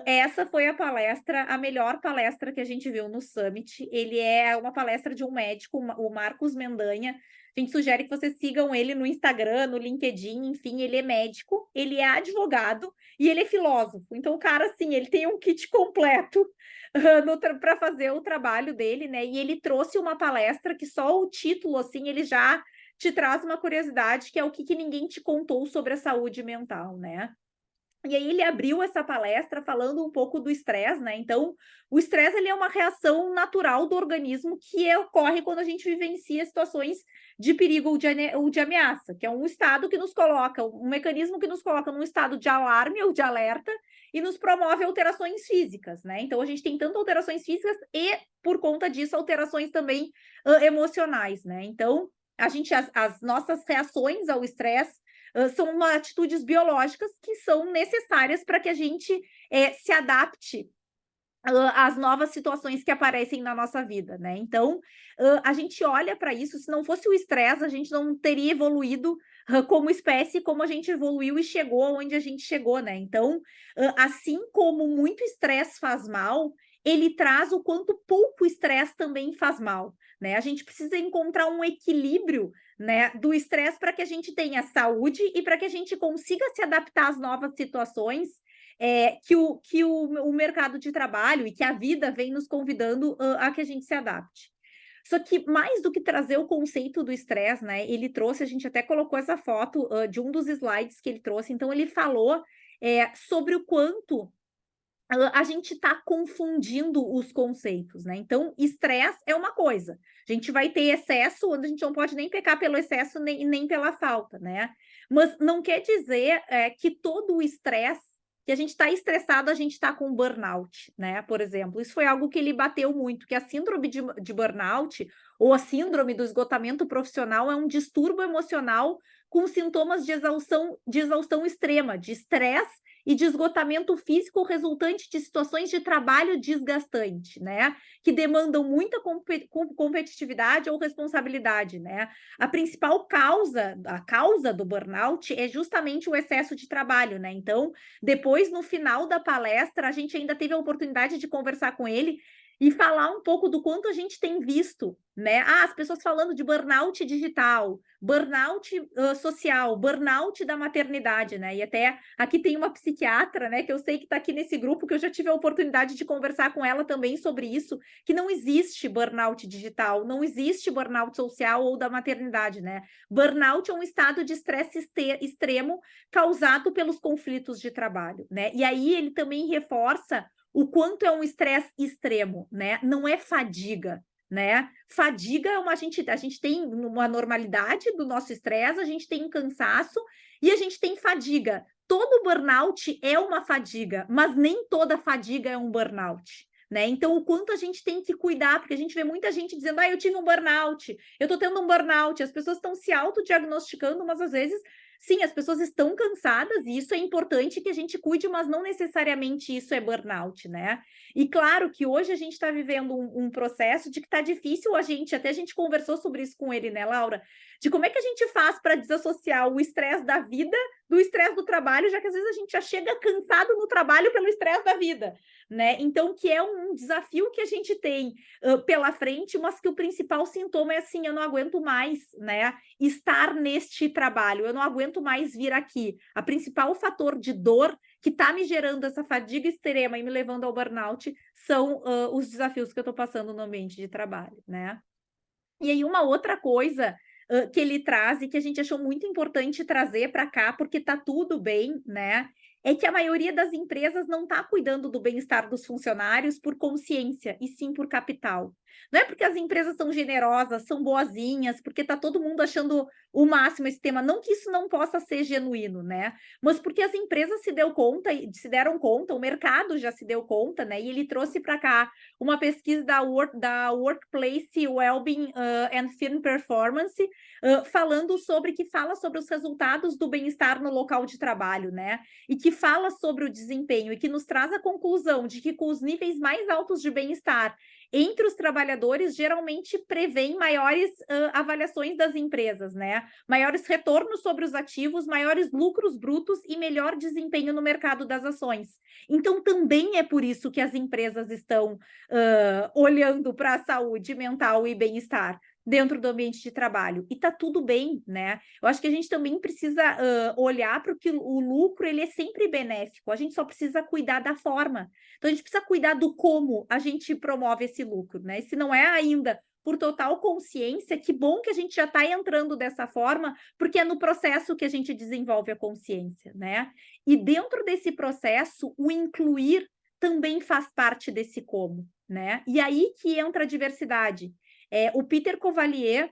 essa foi a palestra, a melhor palestra que a gente viu no Summit. Ele é uma palestra de um médico, o Marcos Mendanha. A gente sugere que vocês sigam ele no Instagram, no LinkedIn, enfim, ele é médico, ele é advogado e ele é filósofo. Então, o cara, assim, ele tem um kit completo para fazer o trabalho dele, né? E ele trouxe uma palestra que só o título, assim, ele já te traz uma curiosidade, que é o que ninguém te contou sobre a saúde mental, né? E aí ele abriu essa palestra falando um pouco do estresse, né? Então, o estresse ele é uma reação natural do organismo que ocorre quando a gente vivencia situações de perigo ou de ameaça, que é um estado que nos coloca, um mecanismo que nos coloca num estado de alarme ou de alerta e nos promove alterações físicas, né? Então, a gente tem tanto alterações físicas e, por conta disso, alterações também emocionais, né? Então, as nossas reações ao estresse são atitudes biológicas que são necessárias para que a gente se adapte às novas situações que aparecem na nossa vida, né? Então, a gente olha para isso, se não fosse o estresse, a gente não teria evoluído como espécie, como a gente evoluiu e chegou onde a gente chegou, né? Então, assim como muito estresse faz mal, ele traz o quanto pouco estresse também faz mal, né? A gente precisa encontrar um equilíbrio, né, do estresse para que a gente tenha saúde e para que a gente consiga se adaptar às novas situações que o mercado de trabalho e que a vida vem nos convidando a que a gente se adapte. Só que mais do que trazer o conceito do estresse, né? Ele trouxe, a gente até colocou essa foto de um dos slides que ele trouxe, então ele falou sobre o quanto a gente está confundindo os conceitos, né? Então, estresse é uma coisa. A gente vai ter excesso, onde a gente não pode nem pecar pelo excesso nem pela falta, né? Mas não quer dizer que todo o estresse, que a gente está estressado, a gente está com burnout, né? Por exemplo, isso foi algo que ele bateu muito, que a síndrome de burnout, ou a síndrome do esgotamento profissional, é um distúrbio emocional com sintomas de exaustão extrema, de estresse e de esgotamento físico resultante de situações de trabalho desgastante, né? Que demandam muita competitividade ou responsabilidade, né? A principal causa do burnout é justamente o excesso de trabalho, né? Então, depois, no final da palestra, a gente ainda teve a oportunidade de conversar com ele e falar um pouco do quanto a gente tem visto, né? As pessoas falando de burnout digital, burnout social, burnout da maternidade, né? E até aqui tem uma psiquiatra, né? Que eu sei que está aqui nesse grupo, que eu já tive a oportunidade de conversar com ela também sobre isso, que não existe burnout digital, não existe burnout social ou da maternidade, né? Burnout é um estado de estresse extremo causado pelos conflitos de trabalho, né? E aí ele também reforça o quanto é um estresse extremo, né? Não é fadiga, né? Fadiga é a gente tem uma normalidade do nosso estresse, a gente tem um cansaço e a gente tem fadiga. Todo burnout é uma fadiga, mas nem toda fadiga é um burnout, né? Então, o quanto a gente tem que cuidar, porque a gente vê muita gente dizendo, eu tive um burnout, eu tô tendo um burnout, as pessoas estão se autodiagnosticando, mas às vezes sim, as pessoas estão cansadas e isso é importante que a gente cuide, mas não necessariamente isso é burnout, né? E claro que hoje a gente está vivendo um processo de que está difícil até a gente conversou sobre isso com ele, né, Laura? De como é que a gente faz para desassociar o estresse da vida do estresse do trabalho, já que às vezes a gente já chega cansado no trabalho pelo estresse da vida, né? Então, que é um desafio que a gente tem pela frente, mas que o principal sintoma é assim, eu não aguento mais, né? Estar neste trabalho, eu não aguento mais vir aqui. A principal fator de dor que está me gerando essa fadiga extrema e me levando ao burnout são os desafios que eu estou passando no ambiente de trabalho, né? E aí uma outra coisa que ele traz e que a gente achou muito importante trazer para cá, porque está tudo bem, né? É que a maioria das empresas não está cuidando do bem-estar dos funcionários por consciência, e sim por capital. Não é porque as empresas são generosas, são boazinhas, porque está todo mundo achando o máximo esse tema. Não que isso não possa ser genuíno, né? Mas porque as empresas se deram conta, o mercado já se deu conta, né? E ele trouxe para cá uma pesquisa da Workplace Wellbeing and Firm Performance, que fala sobre os resultados do bem-estar no local de trabalho, né? E que fala sobre o desempenho e que nos traz a conclusão de que com os níveis mais altos de bem-estar entre os trabalhadores, geralmente prevêem maiores avaliações das empresas, né? Maiores retornos sobre os ativos, maiores lucros brutos e melhor desempenho no mercado das ações. Então, também é por isso que as empresas estão olhando para a saúde mental e bem-estar dentro do ambiente de trabalho. E tá tudo bem, né? Eu acho que a gente também precisa olhar para que o lucro ele é sempre benéfico, a gente só precisa cuidar da forma. Então, a gente precisa cuidar do como a gente promove esse lucro, né? E se não é ainda por total consciência, que bom que a gente já está entrando dessa forma, porque é no processo que a gente desenvolve a consciência, né? E dentro desse processo, o incluir também faz parte desse como, né? E aí que entra a diversidade. O Peter Cavalier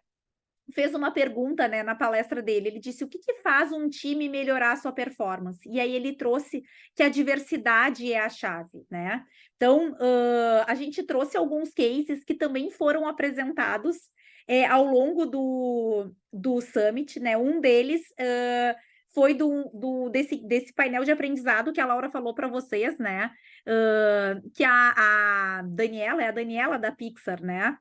fez uma pergunta, né, na palestra dele. Ele disse: o que faz um time melhorar a sua performance? E aí ele trouxe que a diversidade é a chave, né? Então, a gente trouxe alguns cases que também foram apresentados ao longo do Summit, né? Um deles foi desse painel de aprendizado que a Laura falou para vocês, né? Que a Daniela da Pixar, né?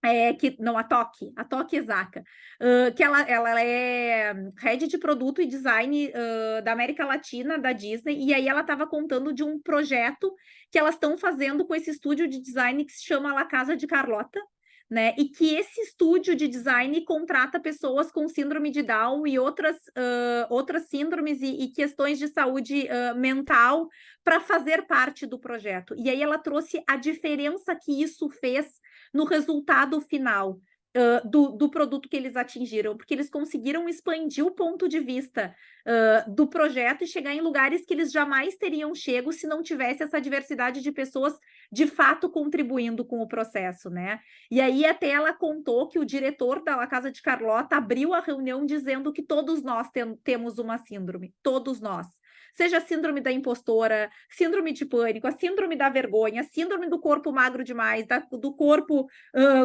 A Toki Ezaka, que ela é head de produto e design da América Latina, da Disney, e aí ela estava contando de um projeto que elas estão fazendo com esse estúdio de design que se chama La Casa de Carlota, né? E que esse estúdio de design contrata pessoas com síndrome de Down e outras síndromes e questões de saúde mental para fazer parte do projeto. E aí ela trouxe a diferença que isso fez no resultado final. Do produto que eles atingiram, porque eles conseguiram expandir o ponto de vista do projeto e chegar em lugares que eles jamais teriam chego se não tivesse essa diversidade de pessoas de fato contribuindo com o processo, né? E aí até ela contou que o diretor da La Casa de Carlota abriu a reunião dizendo que todos nós temos uma síndrome, todos nós. Seja a síndrome da impostora, síndrome de pânico, a síndrome da vergonha, a síndrome do corpo magro demais, do corpo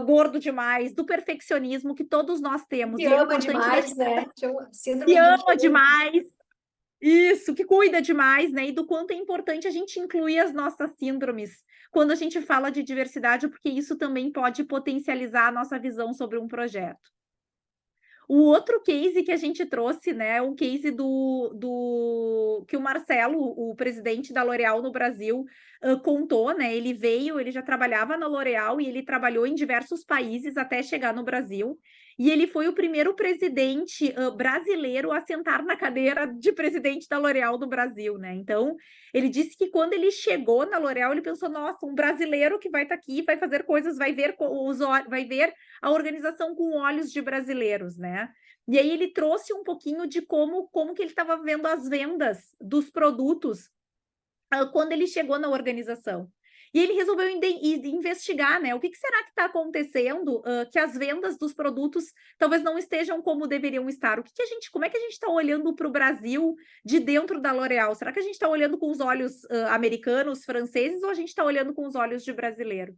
gordo demais, do perfeccionismo que todos nós temos. Que e é ama importante demais, deixar... né? Que ama demais. Isso, que cuida demais, né? E do quanto é importante a gente incluir as nossas síndromes quando a gente fala de diversidade, porque isso também pode potencializar a nossa visão sobre um projeto. O outro case que a gente trouxe, né, um case que o Marcelo, o presidente da L'Oréal no Brasil, contou, né? Ele já trabalhava na L'Oréal e ele trabalhou em diversos países até chegar no Brasil. E ele foi o primeiro presidente brasileiro a sentar na cadeira de presidente da L'Oréal no Brasil, né? Então, ele disse que quando ele chegou na L'Oréal, ele pensou, nossa, um brasileiro que vai estar aqui, vai fazer coisas, vai ver a organização com olhos de brasileiros, né? E aí ele trouxe um pouquinho de como que ele estava vendo as vendas dos produtos quando ele chegou na organização. E ele resolveu investigar, né? O que será que está acontecendo que as vendas dos produtos talvez não estejam como deveriam estar? Como é que a gente está olhando para o Brasil de dentro da L'Oréal? Será que a gente está olhando com os olhos americanos, franceses, ou a gente está olhando com os olhos de brasileiro?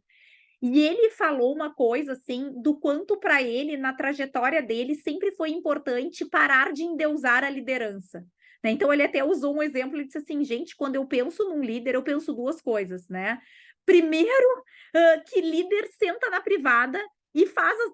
E ele falou uma coisa assim, do quanto para ele, na trajetória dele, sempre foi importante parar de endeusar a liderança. Né? Então, ele até usou um exemplo, ele disse assim, gente, quando eu penso num líder, eu penso duas coisas, né? Primeiro, que líder senta na privada e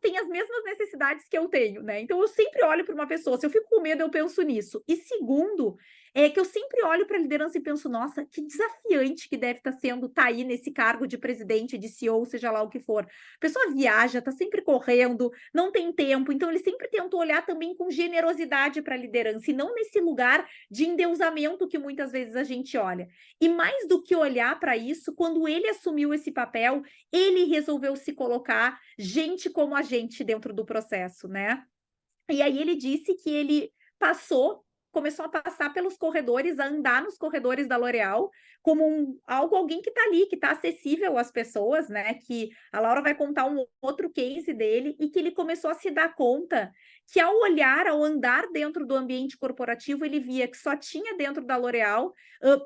tem as mesmas necessidades que eu tenho, né? Então, eu sempre olho para uma pessoa, se eu fico com medo, eu penso nisso. E segundo, é que eu sempre olho para a liderança e penso, nossa, que desafiante que deve estar sendo estar aí nesse cargo de presidente, de CEO, seja lá o que for. A pessoa viaja, está sempre correndo, não tem tempo, então ele sempre tentou olhar também com generosidade para a liderança, e não nesse lugar de endeusamento que muitas vezes a gente olha. E mais do que olhar para isso, quando ele assumiu esse papel, ele resolveu se colocar gente como a gente dentro do processo, né? E aí ele disse que ele começou a passar pelos corredores, a andar nos corredores da L'Oréal como alguém que está ali, que está acessível às pessoas, né? Que a Laura vai contar um outro case dele, e que ele começou a se dar conta que ao andar dentro do ambiente corporativo, ele via que só tinha dentro da L'Oréal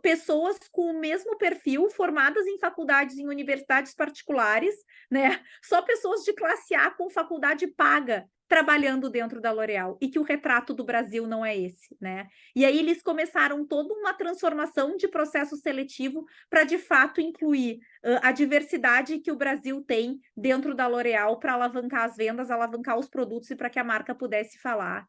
pessoas com o mesmo perfil, formadas em faculdades, em universidades particulares, né? Só pessoas de classe A com faculdade paga trabalhando dentro da L'Oréal, e que o retrato do Brasil não é esse, né? E aí eles começaram toda uma transformação de processo seletivo para, de fato, incluir a diversidade que o Brasil tem dentro da L'Oréal para alavancar as vendas, alavancar os produtos e para que a marca pudesse falar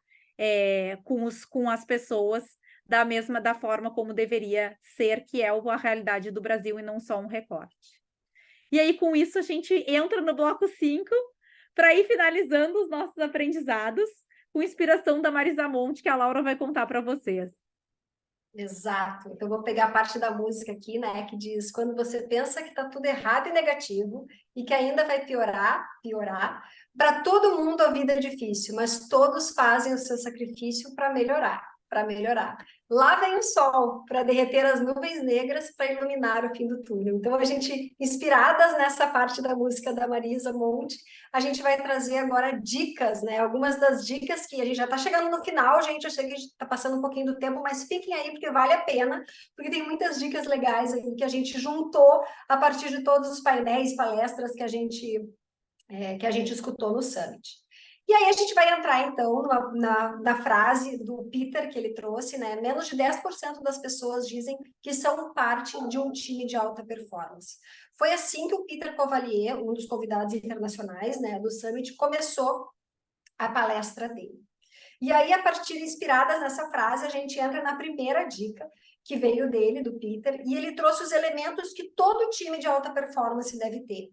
com as pessoas da forma como deveria ser, que é a realidade do Brasil e não só um recorte. E aí, com isso, a gente entra no bloco 5, para ir finalizando os nossos aprendizados, com inspiração da Marisa Monte, que a Laura vai contar para vocês. Exato. Então, eu vou pegar a parte da música aqui, né, que diz: quando você pensa que está tudo errado e negativo, e que ainda vai piorar, para todo mundo a vida é difícil, mas todos fazem o seu sacrifício para melhorar. Lá vem o sol para derreter as nuvens negras para iluminar o fim do túnel. Então, a gente, inspiradas nessa parte da música da Marisa Monte, a gente vai trazer agora dicas, né? Algumas das dicas que a gente já está chegando no final, gente. Eu sei que a gente está passando um pouquinho do tempo, mas fiquem aí porque vale a pena, porque tem muitas dicas legais aí que a gente juntou a partir de todos os painéis, palestras que a gente escutou no Summit. E aí a gente vai entrar, então, na frase do Peter que ele trouxe, né? Menos de 10% das pessoas dizem que são parte de um time de alta performance. Foi assim que o Peter Cavalier, um dos convidados internacionais, né, do Summit, começou a palestra dele. E aí, a partir inspiradas nessa frase, a gente entra na primeira dica, que veio dele, do Peter, e ele trouxe os elementos que todo time de alta performance deve ter.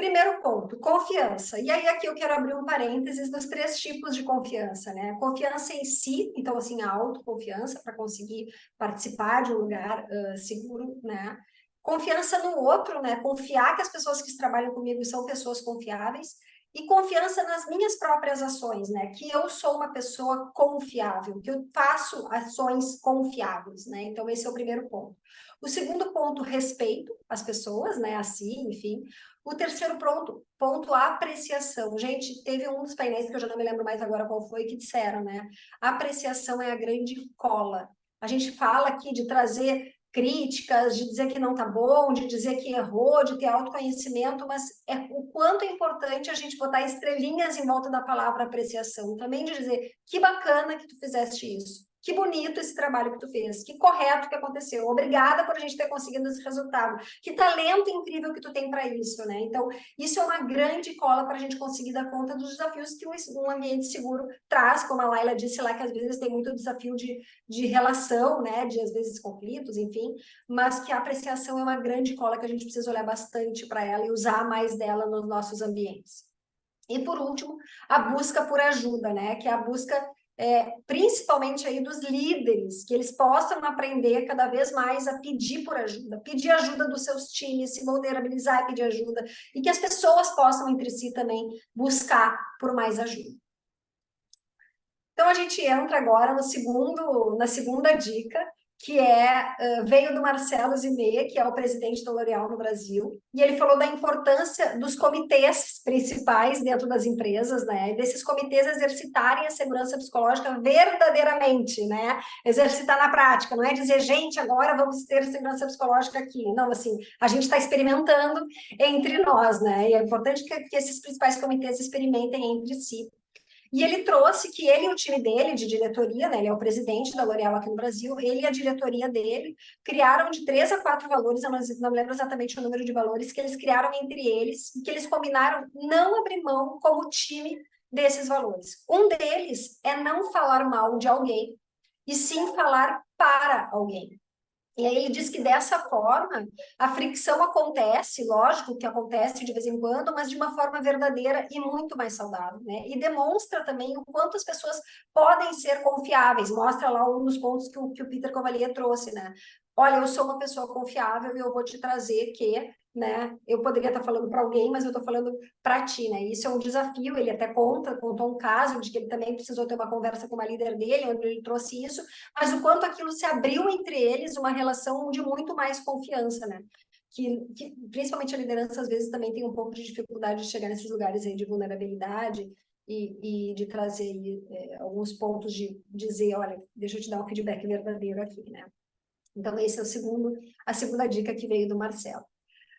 Primeiro ponto, confiança. E aí aqui eu quero abrir um parênteses dos 3 tipos de confiança, né? Confiança em si, então assim, a autoconfiança para conseguir participar de um lugar seguro, né? Confiança no outro, né? Confiar que as pessoas que trabalham comigo são pessoas confiáveis. E confiança nas minhas próprias ações, né? Que eu sou uma pessoa confiável, que eu faço ações confiáveis, né? Então, esse é o primeiro ponto. O segundo ponto, respeito às pessoas, né? A si, enfim. O terceiro ponto, apreciação. Gente, teve um dos painéis, que eu já não me lembro mais agora qual foi, que disseram, né? Apreciação é a grande cola. A gente fala aqui de trazer críticas, de dizer que não tá bom, de dizer que errou, de ter autoconhecimento, mas é o quanto é importante a gente botar estrelinhas em volta da palavra apreciação, também de dizer que bacana que tu fizeste isso, que bonito esse trabalho que tu fez, que correto que aconteceu, obrigada por a gente ter conseguido esse resultado, que talento incrível que tu tem para isso, né? Então, isso é uma grande cola para a gente conseguir dar conta dos desafios que um ambiente seguro traz, como a Laila disse lá, que às vezes tem muito desafio de relação, né, de às vezes conflitos, enfim, mas que a apreciação é uma grande cola que a gente precisa olhar bastante para ela e usar mais dela nos nossos ambientes. E por último, a busca por ajuda, né, que é a busca principalmente aí dos líderes, que eles possam aprender cada vez mais a pedir por ajuda, pedir ajuda dos seus times, se vulnerabilizar e pedir ajuda, e que as pessoas possam entre si também buscar por mais ajuda. Então, a gente entra agora na segunda dica, que veio do Marcelo Zimé, que é o presidente da L'Oréal no Brasil, e ele falou da importância dos comitês principais dentro das empresas, né, e desses comitês exercitarem a segurança psicológica verdadeiramente, né, exercitar na prática, não é dizer, gente, agora vamos ter segurança psicológica aqui, não, assim, a gente está experimentando entre nós, né, e é importante que esses principais comitês experimentem entre si. E ele trouxe que ele e o time dele, de diretoria, né, ele é o presidente da L'Oréal aqui no Brasil, ele e a diretoria dele criaram de 3 a 4 valores, eu não lembro exatamente o número de valores, que eles criaram entre eles, e que eles combinaram não abrir mão como time desses valores. Um deles é não falar mal de alguém, e sim falar para alguém. E aí ele diz que dessa forma a fricção acontece, lógico que acontece de vez em quando, mas de uma forma verdadeira e muito mais saudável, né? E demonstra também o quanto as pessoas podem ser confiáveis. Mostra lá um dos pontos que o Peter Cavalier trouxe, né? Olha, eu sou uma pessoa confiável e eu vou te trazer que, né? Eu poderia estar falando para alguém, mas eu estou falando para ti, né? Isso é um desafio. Ele até contou um caso de que ele também precisou ter uma conversa com uma líder dele, onde ele trouxe isso, mas o quanto aquilo se abriu entre eles, uma relação de muito mais confiança, né? Que principalmente a liderança às vezes também tem um pouco de dificuldade de chegar nesses lugares aí de vulnerabilidade e de trazer alguns pontos de dizer, olha, deixa eu te dar um feedback verdadeiro aqui, né? Então, esse é a segunda dica que veio do Marcelo.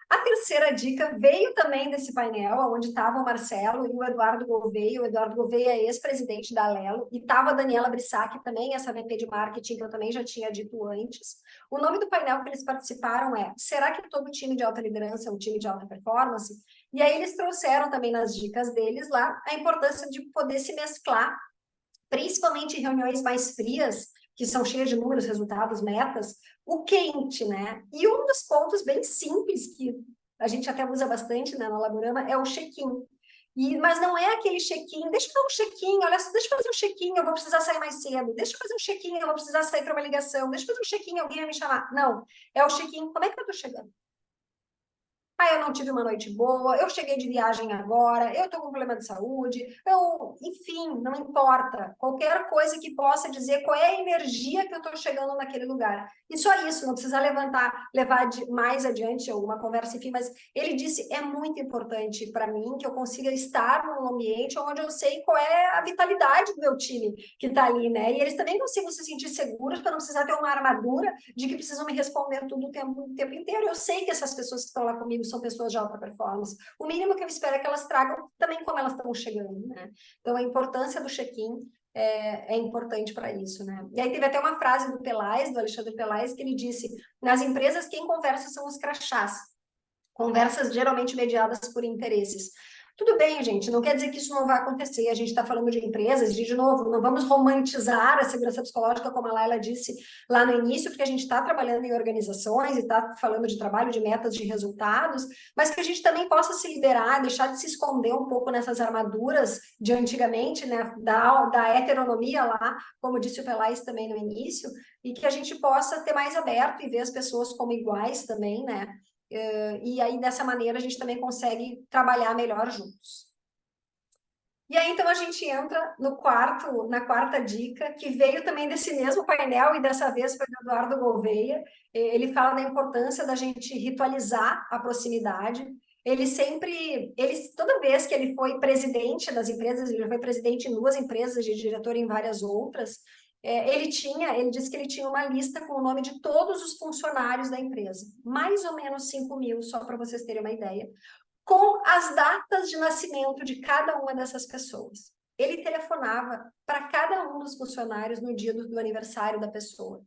A terceira dica veio também desse painel, onde estava o Marcelo e o Eduardo Gouveia. O Eduardo Gouveia é ex-presidente da Alelo, e estava a Daniela Brissac também, essa VP de marketing, que eu também já tinha dito antes. O nome do painel que eles participaram é Será que todo time de alta liderança é um time de alta performance? E aí eles trouxeram também nas dicas deles lá a importância de poder se mesclar, principalmente em reuniões mais frias, que são cheias de números, resultados, metas, o quente, né? E um dos pontos bem simples, que a gente até usa bastante, né, no Laborama, é o check-in. Mas não é aquele check-in, deixa eu dar um check-in, olha, deixa eu fazer um check-in, eu vou precisar sair mais cedo, deixa eu fazer um check-in, eu vou precisar sair para uma ligação, deixa eu fazer um check-in, alguém vai me chamar. Não, é o check-in, como é que eu tô chegando? Ah, eu não tive uma noite boa, eu cheguei de viagem agora, eu estou com problema de saúde, enfim, não importa. Qualquer coisa que possa dizer qual é a energia que eu estou chegando naquele lugar. E só isso, não precisa levar mais adiante alguma conversa, enfim, mas ele disse, é muito importante para mim que eu consiga estar num ambiente onde eu sei qual é a vitalidade do meu time que está ali, né? E eles também consigam se sentir seguros para não precisar ter uma armadura de que precisam me responder tudo o tempo inteiro. Eu sei que essas pessoas que estão lá comigo são pessoas de alta performance. O mínimo que eu espero é que elas tragam também como elas estão chegando, né? Então, a importância do check-in é importante para isso, né? E aí teve até uma frase do Alexandre Pelais, que ele disse, nas empresas quem conversa são os crachás, conversas geralmente mediadas por interesses. Tudo bem, gente, não quer dizer que isso não vai acontecer. A gente está falando de empresas, de novo, não vamos romantizar a segurança psicológica, como a Laila disse lá no início, porque a gente está trabalhando em organizações e está falando de trabalho, de metas, de resultados, mas que a gente também possa se liberar, deixar de se esconder um pouco nessas armaduras de antigamente, né, da heteronomia lá, como disse o Pelais também no início, e que a gente possa ter mais aberto e ver as pessoas como iguais também, né? E aí, dessa maneira, a gente também consegue trabalhar melhor juntos. E aí, então, a gente entra na quarta dica, que veio também desse mesmo painel, e dessa vez foi do Eduardo Gouveia. Ele fala da importância da gente ritualizar a proximidade. Toda vez que ele foi presidente das empresas, ele já foi presidente em 2 empresas, de diretor em várias outras, ele disse que ele tinha uma lista com o nome de todos os funcionários da empresa, mais ou menos 5.000, só para vocês terem uma ideia, com as datas de nascimento de cada uma dessas pessoas. Ele telefonava para cada um dos funcionários no dia do aniversário da pessoa.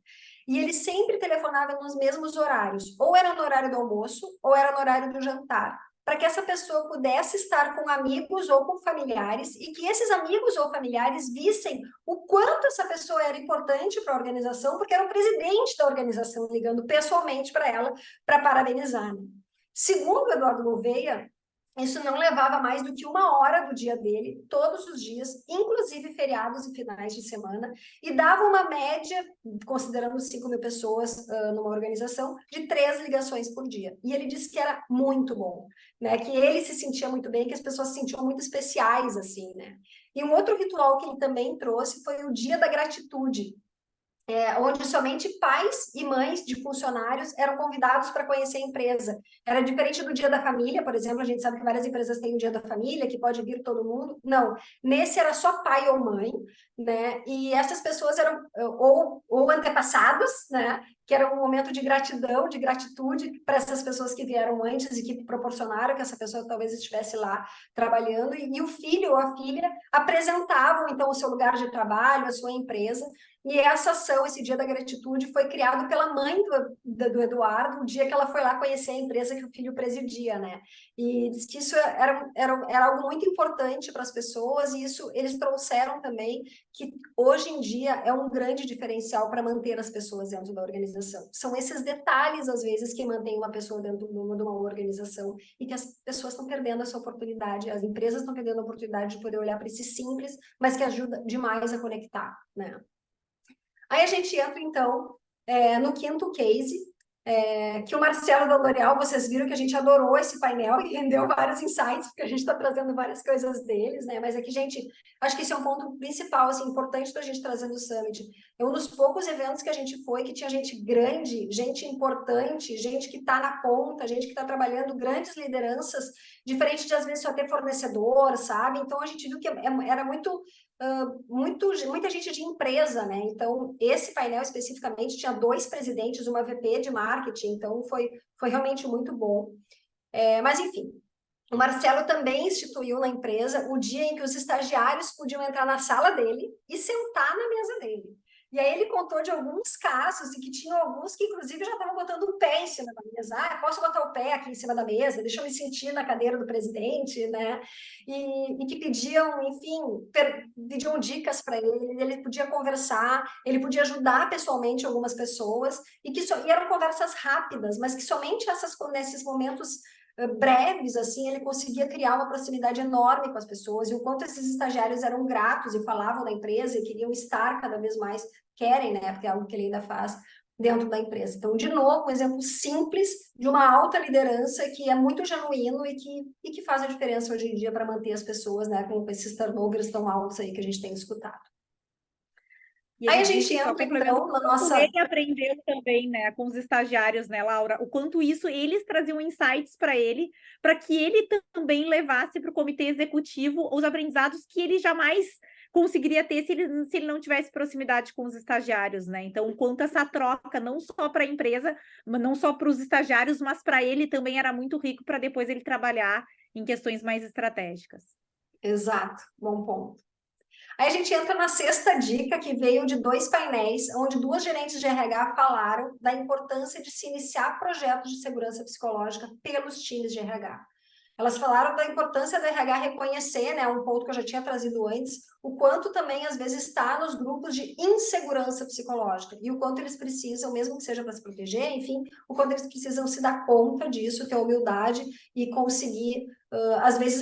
E ele sempre telefonava nos mesmos horários, ou era no horário do almoço, ou era no horário do jantar, para que essa pessoa pudesse estar com amigos ou com familiares, e que esses amigos ou familiares vissem o quanto essa pessoa era importante para a organização, porque era o presidente da organização ligando pessoalmente para ela para parabenizar. Segundo Eduardo Gouveia, isso não levava mais do que 1 hora do dia dele, todos os dias, inclusive feriados e finais de semana, e dava uma média, considerando 5.000 pessoas numa organização, de 3 ligações por dia. E ele disse que era muito bom, né? Que ele se sentia muito bem, que as pessoas se sentiam muito especiais, assim, né? E um outro ritual que ele também trouxe foi o Dia da Gratitude, onde somente pais e mães de funcionários eram convidados para conhecer a empresa. Era diferente do Dia da Família, por exemplo, a gente sabe que várias empresas têm o Dia da Família, que pode vir todo mundo. Não, nesse era só pai ou mãe, né? E essas pessoas eram ou antepassados, né? Que era um momento de gratidão, de gratitude para essas pessoas que vieram antes e que proporcionaram que essa pessoa talvez estivesse lá trabalhando, e o filho ou a filha apresentavam, então, o seu lugar de trabalho, a sua empresa. E essa ação, esse Dia da Gratitude, foi criado pela mãe do Eduardo, o dia que ela foi lá conhecer a empresa que o filho presidia, né? E diz que isso era algo muito importante para as pessoas, e isso eles trouxeram também, que hoje em dia é um grande diferencial para manter as pessoas dentro da organização. São esses detalhes, às vezes, que mantêm uma pessoa dentro de uma organização, e que as pessoas estão perdendo essa oportunidade, as empresas estão perdendo a oportunidade de poder olhar para esse simples, mas que ajuda demais a conectar, né? Aí a gente entra, então, no quinto case, que o Marcelo da L'Oréal, vocês viram que a gente adorou esse painel e rendeu vários insights, porque a gente está trazendo várias coisas deles, né? Mas aqui, gente, acho que esse é um ponto principal, assim, importante para a gente trazer no Summit. É um dos poucos eventos que a gente foi, que tinha gente grande, gente importante, gente que está na ponta, gente que está trabalhando, grandes lideranças, diferente de, às vezes, só ter fornecedor, sabe? Então, a gente viu que era muita gente de empresa, né? Então, esse painel especificamente tinha 2 presidentes, uma VP de marketing, então foi realmente muito bom. Mas, enfim, o Marcelo também instituiu na empresa o dia em que os estagiários podiam entrar na sala dele e sentar na mesa dele. E aí ele contou de alguns casos, e que tinham alguns que, inclusive, já estavam botando o pé em cima da mesa. Ah, posso botar o pé aqui em cima da mesa? Deixa eu me sentir na cadeira do presidente, né? E que pediam, enfim, pediam dicas para ele podia conversar, ele podia ajudar pessoalmente algumas pessoas, e eram conversas rápidas, mas que somente nesses momentos breves, assim, ele conseguia criar uma proximidade enorme com as pessoas, e o quanto esses estagiários eram gratos e falavam da empresa e queriam estar cada vez mais, querem, né, porque é algo que ele ainda faz dentro da empresa. Então, de novo, um exemplo simples de uma alta liderança que é muito genuíno e que faz a diferença hoje em dia para manter as pessoas, né, com esses turnovers tão altos aí que a gente tem escutado. E aí a ele gente disse, só entra, complementando, então, na o quanto nossa... ele aprendeu também, né, com os estagiários, né, Laura? O quanto isso eles traziam insights para ele, para que ele também levasse para o comitê executivo os aprendizados que ele jamais conseguiria ter se ele não tivesse proximidade com os estagiários, né? Então, o quanto essa troca, não só para a empresa, não só para os estagiários, mas para ele também era muito rico para depois ele trabalhar em questões mais estratégicas. Exato, bom ponto. Aí a gente entra na sexta dica, que veio de 2 painéis, onde 2 gerentes de RH falaram da importância de se iniciar projetos de segurança psicológica pelos times de RH. Elas falaram da importância do RH reconhecer, né, um ponto que eu já tinha trazido antes, o quanto também, às vezes, está nos grupos de insegurança psicológica, e o quanto eles precisam, mesmo que seja para se proteger, enfim, o quanto eles precisam se dar conta disso, ter humildade e conseguir, às vezes,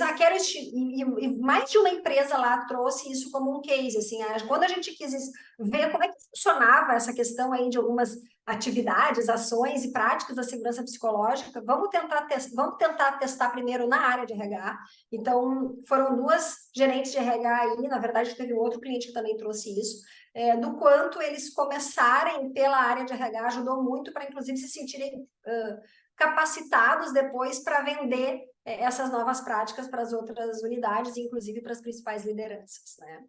e mais de uma empresa lá trouxe isso como um case, assim, quando a gente quis ver como é que funcionava essa questão aí de algumas atividades, ações e práticas da segurança psicológica, vamos tentar testar primeiro na área de RH. Então, foram 2 gerentes de RH aí, na verdade, teve um outro cliente que também trouxe isso, do quanto eles começarem pela área de RH, ajudou muito para, inclusive, se sentirem capacitados depois para vender essas novas práticas para as outras unidades, inclusive para as principais lideranças, né?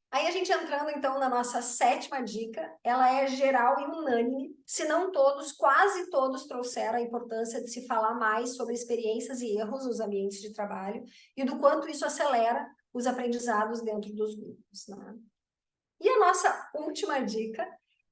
Aí a gente entrando, então, na nossa 7ª dica, ela é geral e unânime, se não todos, quase todos trouxeram a importância de se falar mais sobre experiências e erros nos ambientes de trabalho e do quanto isso acelera os aprendizados dentro dos grupos, né? E a nossa última dica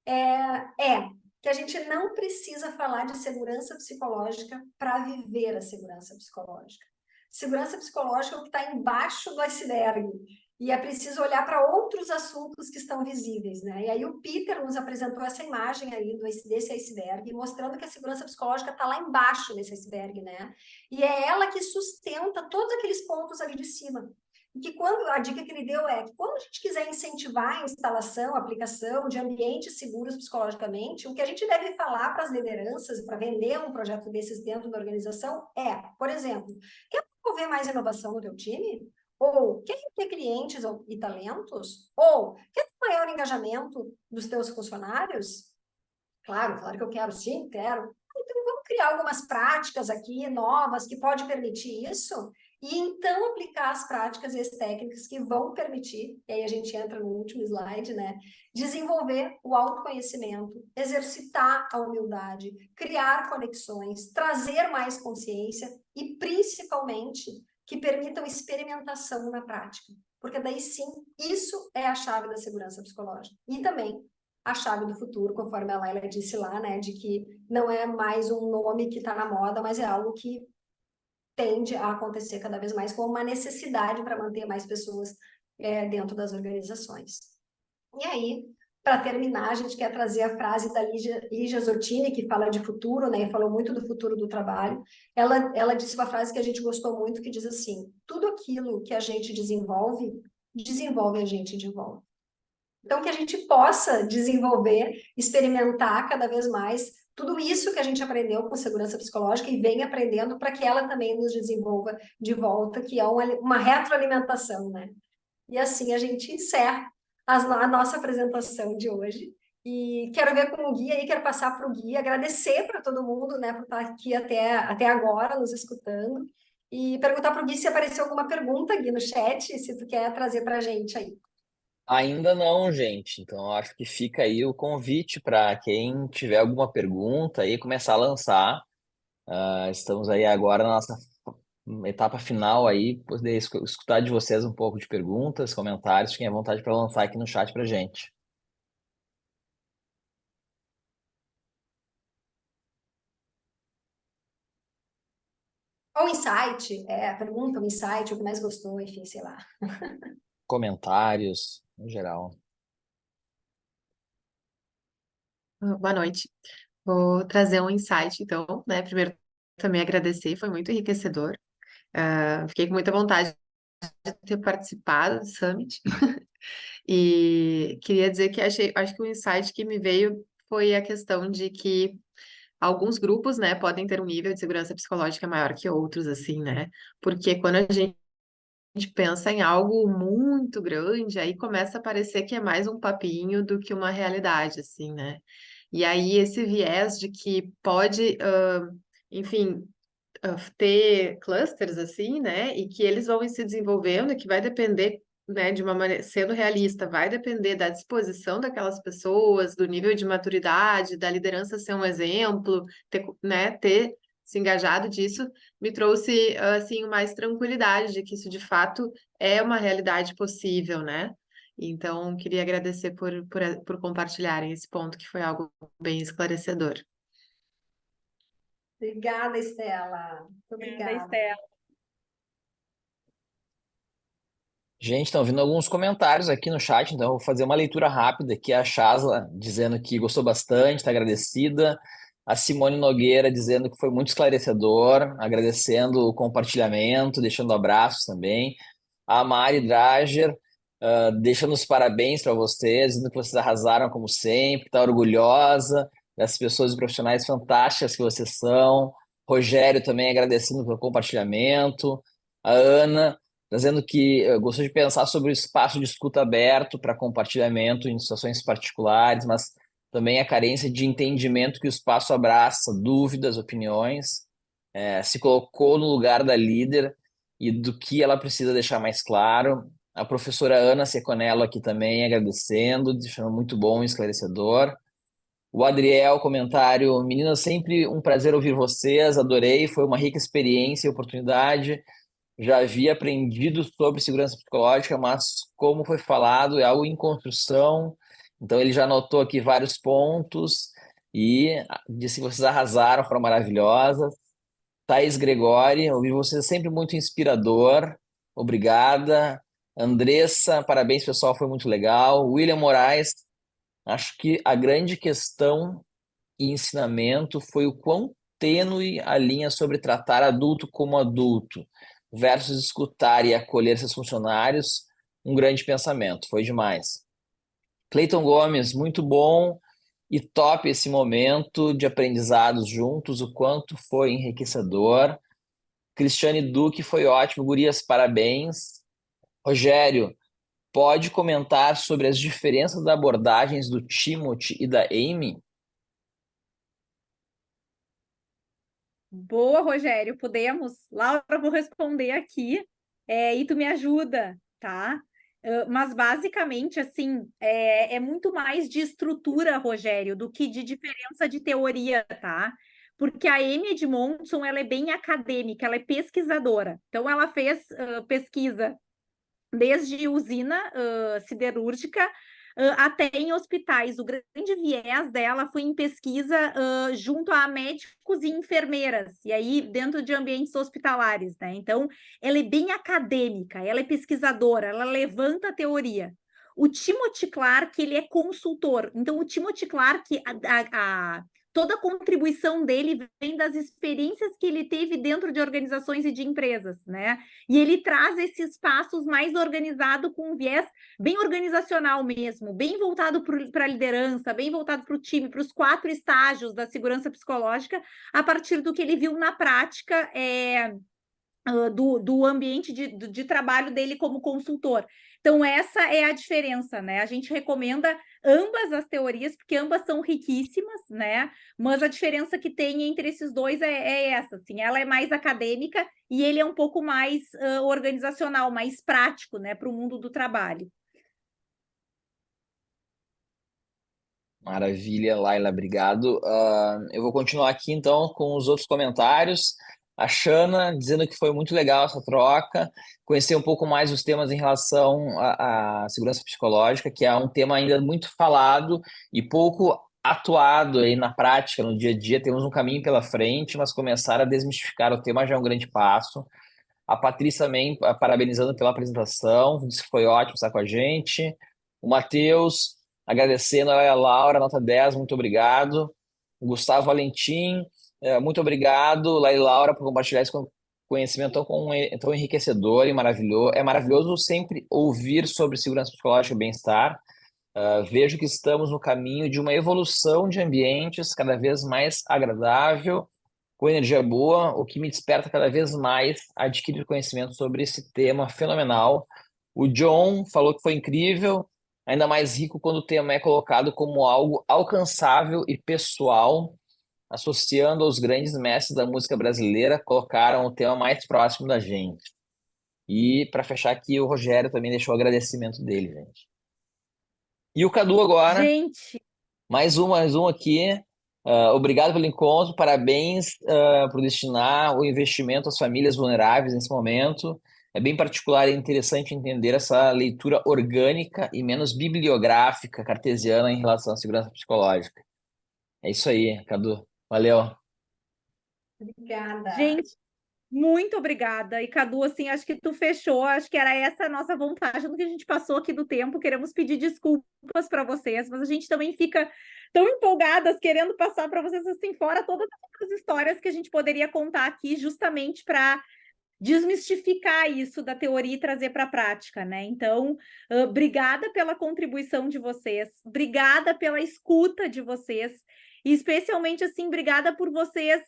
é que a gente não precisa falar de segurança psicológica para viver a segurança psicológica. Segurança psicológica é o que está embaixo do iceberg. E é preciso olhar para outros assuntos que estão visíveis, né? E aí o Peter nos apresentou essa imagem aí desse iceberg, mostrando que a segurança psicológica está lá embaixo desse iceberg, né? E é ela que sustenta todos aqueles pontos ali de cima. E que a dica que ele deu é que quando a gente quiser incentivar a instalação, a aplicação de ambientes seguros psicologicamente, o que a gente deve falar para as lideranças, para vender um projeto desses dentro da organização é, por exemplo, quer promover mais inovação no teu time? Ou quer ter clientes e talentos? Ou quer ter maior engajamento dos teus funcionários? Claro que eu quero, sim, quero. Então, vamos criar algumas práticas aqui novas que pode permitir isso e então aplicar as práticas e as técnicas que vão permitir, e aí a gente entra no último slide, né? Desenvolver o autoconhecimento, exercitar a humildade, criar conexões, trazer mais consciência e, principalmente, que permitam experimentação na prática. Porque daí sim, isso é a chave da segurança psicológica. E também a chave do futuro, conforme a Laila disse lá, né, de que não é mais um nome que está na moda, mas é algo que tende a acontecer cada vez mais como uma necessidade para manter mais pessoas dentro das organizações. E aí, para terminar, a gente quer trazer a frase da Lígia Zottini, que fala de futuro, né, e falou muito do futuro do trabalho. Ela disse uma frase que a gente gostou muito, que diz assim: tudo aquilo que a gente desenvolve a gente de volta. Então, que a gente possa desenvolver, experimentar cada vez mais tudo isso que a gente aprendeu com segurança psicológica e vem aprendendo para que ela também nos desenvolva de volta, que é uma retroalimentação, né? E assim a gente encerra a nossa apresentação de hoje. E quero ver com o Gui aí, quero passar para o Gui, agradecer para todo mundo, né, por estar aqui até agora, nos escutando, e perguntar para o Gui se apareceu alguma pergunta, Gui, no chat, se tu quer trazer para a gente aí. Ainda não, gente. Então, eu acho que fica aí o convite para quem tiver alguma pergunta aí começar a lançar. Estamos aí agora na nossa etapa final aí, poder escutar de vocês um pouco de perguntas, comentários, fiquem à vontade para lançar aqui no chat para gente. Ou insight, a pergunta, o insight, o que mais gostou, enfim, sei lá. Comentários, no geral. Boa noite. Vou trazer um insight, então, né? Primeiro, também agradecer, foi muito enriquecedor. Fiquei com muita vontade de ter participado do Summit. E queria dizer que acho que o insight que me veio foi a questão de que alguns grupos, né, podem ter um nível de segurança psicológica maior que outros, assim, né? Porque quando a gente pensa em algo muito grande, aí começa a parecer que é mais um papinho do que uma realidade, assim, né? E aí esse viés de que pode, enfim, ter clusters assim, né? E que eles vão se desenvolvendo e que vai depender, né, de uma maneira, sendo realista, vai depender da disposição daquelas pessoas, do nível de maturidade, da liderança ser um exemplo, ter se engajado disso, me trouxe, assim, mais tranquilidade de que isso de fato é uma realidade possível, né? Então, queria agradecer por compartilharem esse ponto, que foi algo bem esclarecedor. Obrigada, Estela. Muito Da obrigada. Estela. Gente, estão vindo alguns comentários aqui no chat, então eu vou fazer uma leitura rápida aqui. A Shasla dizendo que gostou bastante, está agradecida. A Simone Nogueira dizendo que foi muito esclarecedor, agradecendo o compartilhamento, deixando abraços também. A Mari Drager, deixando os parabéns para vocês, dizendo que vocês arrasaram como sempre, está orgulhosa das pessoas e profissionais fantásticas que vocês são. Rogério também agradecendo pelo compartilhamento. A Ana trazendo que gostou de pensar sobre o espaço de escuta aberto para compartilhamento em situações particulares, mas também a carência de entendimento que o espaço abraça dúvidas, opiniões, se colocou no lugar da líder e do que ela precisa deixar mais claro. A professora Ana Seconello aqui também agradecendo, deixando muito bom e esclarecedor. O Adriel, comentário: meninas, sempre um prazer ouvir vocês, adorei, foi uma rica experiência e oportunidade. Já havia aprendido sobre segurança psicológica, mas como foi falado, é algo em construção. Então ele já anotou aqui vários pontos e disse que vocês arrasaram, foram maravilhosas. Thaís Gregori, ouvir vocês é sempre muito inspirador. Obrigada. Andressa, parabéns, pessoal, foi muito legal. William Moraes, acho que a grande questão e ensinamento foi o quão tênue a linha sobre tratar adulto como adulto versus escutar e acolher seus funcionários, um grande pensamento, foi demais. Cleiton Gomes, muito bom e top esse momento de aprendizados juntos, o quanto foi enriquecedor. Cristiane Duque, foi ótimo, gurias, parabéns. Rogério, pode comentar sobre as diferenças das abordagens do Timothy e da Amy? Boa, Rogério, podemos. Laura, eu vou responder aqui, e tu me ajuda, tá? Mas basicamente, assim, é muito mais de estrutura, Rogério, do que de diferença de teoria, tá? Porque a Amy Edmondson, ela é bem acadêmica, ela é pesquisadora. Então, ela fez pesquisa desde usina siderúrgica até em hospitais. O grande viés dela foi em pesquisa junto a médicos e enfermeiras, e aí dentro de ambientes hospitalares, né? Então, ela é bem acadêmica, ela é pesquisadora, ela levanta a teoria. O Timothy Clark, ele é consultor. Então, o Timothy Clark, toda a contribuição dele vem das experiências que ele teve dentro de organizações e de empresas, né? E ele traz esses passos mais organizado com um viés bem organizacional mesmo, bem voltado para a liderança, bem voltado para o time, para os 4 estágios da segurança psicológica, a partir do que ele viu na prática do ambiente de trabalho dele como consultor. Então, essa é a diferença, né? A gente recomenda ambas as teorias, porque ambas são riquíssimas, né? Mas a diferença que tem entre esses dois é essa, assim, ela é mais acadêmica e ele é um pouco mais organizacional, mais prático, né, para o mundo do trabalho. Maravilha, Laila, obrigado. Eu vou continuar aqui então com os outros comentários. A Shana dizendo que foi muito legal essa troca, conhecer um pouco mais os temas em relação à segurança psicológica, que é um tema ainda muito falado e pouco atuado aí na prática, no dia a dia. Temos um caminho pela frente, mas começar a desmistificar o tema já é um grande passo. A Patrícia também parabenizando pela apresentação, disse que foi ótimo estar com a gente. O Matheus agradecendo a Laura, nota 10, muito obrigado. O Gustavo Valentim, muito obrigado, Laila e Laura, por compartilhar esse conhecimento tão enriquecedor e maravilhoso. É maravilhoso sempre ouvir sobre segurança psicológica e bem-estar. Vejo que estamos no caminho de uma evolução de ambientes cada vez mais agradável, com energia boa, o que me desperta cada vez mais a adquirir conhecimento sobre esse tema fenomenal. O John falou que foi incrível, ainda mais rico quando o tema é colocado como algo alcançável e pessoal, associando aos grandes mestres da música brasileira, colocaram o tema mais próximo da gente. E para fechar aqui, o Rogério também deixou o agradecimento dele, gente. E o Cadu agora, Gente, mais um aqui. Obrigado pelo encontro, parabéns por destinar o investimento às famílias vulneráveis nesse momento. É bem particular e interessante entender essa leitura orgânica e menos bibliográfica cartesiana em relação à segurança psicológica. É isso aí, Cadu. Valeu. Obrigada. Gente, muito obrigada. E Cadu, assim, acho que tu fechou, acho que era essa a nossa vontade no que a gente passou aqui do tempo. Queremos pedir desculpas para vocês, mas a gente também fica tão empolgadas querendo passar para vocês assim fora todas as outras histórias que a gente poderia contar aqui, justamente para desmistificar isso da teoria e trazer para a prática, né? Então, obrigada pela contribuição de vocês, obrigada pela escuta de vocês, e especialmente assim, obrigada por vocês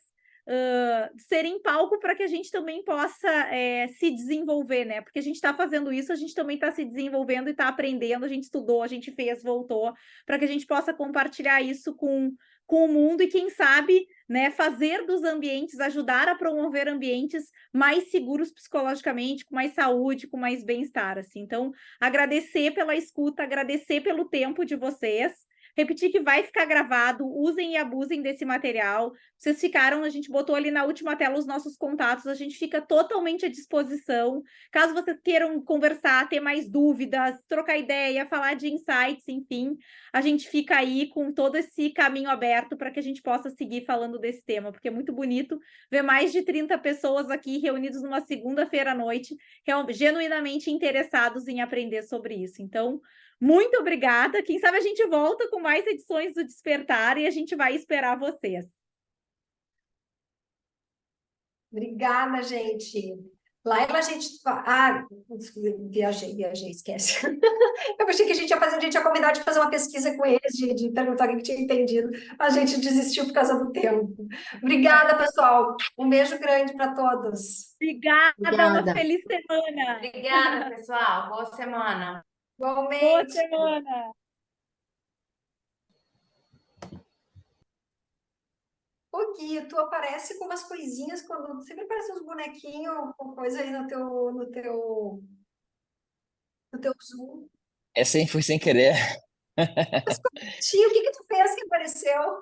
serem palco para que a gente também possa se desenvolver, né? Porque a gente está fazendo isso, a gente também está se desenvolvendo e está aprendendo, a gente estudou, a gente fez, voltou, para que a gente possa compartilhar isso com o mundo e, quem sabe, né, fazer dos ambientes, ajudar a promover ambientes mais seguros psicologicamente, com mais saúde, com mais bem-estar, assim. Então, agradecer pela escuta, agradecer pelo tempo de vocês. Repetir que vai ficar gravado, usem e abusem desse material. Vocês ficaram, a gente botou ali na última tela os nossos contatos, a gente fica totalmente à disposição. Caso vocês queiram conversar, ter mais dúvidas, trocar ideia, falar de insights, enfim, a gente fica aí com todo esse caminho aberto para que a gente possa seguir falando desse tema, porque é muito bonito ver mais de 30 pessoas aqui reunidas numa segunda-feira à noite, genuinamente interessados em aprender sobre isso. Então, muito obrigada. Quem sabe a gente volta com mais edições do Despertar e a gente vai esperar vocês. Obrigada, gente. Laila, a gente. Ah, viajei, esquece. Eu achei que a gente ia combinar de fazer uma pesquisa com eles, de perguntar o que tinha entendido. A gente desistiu por causa do tempo. Obrigada, pessoal. Um beijo grande para todos. Obrigada, uma Obrigada. feliz semana. Obrigada, pessoal. Boa semana. Boa Igualmente. semana. Ô, Gui, tu aparece com umas coisinhas quando sempre aparecem uns bonequinhos com coisa aí no teu Zoom. Essa aí foi sem querer. Tio, o que que tu fez que apareceu?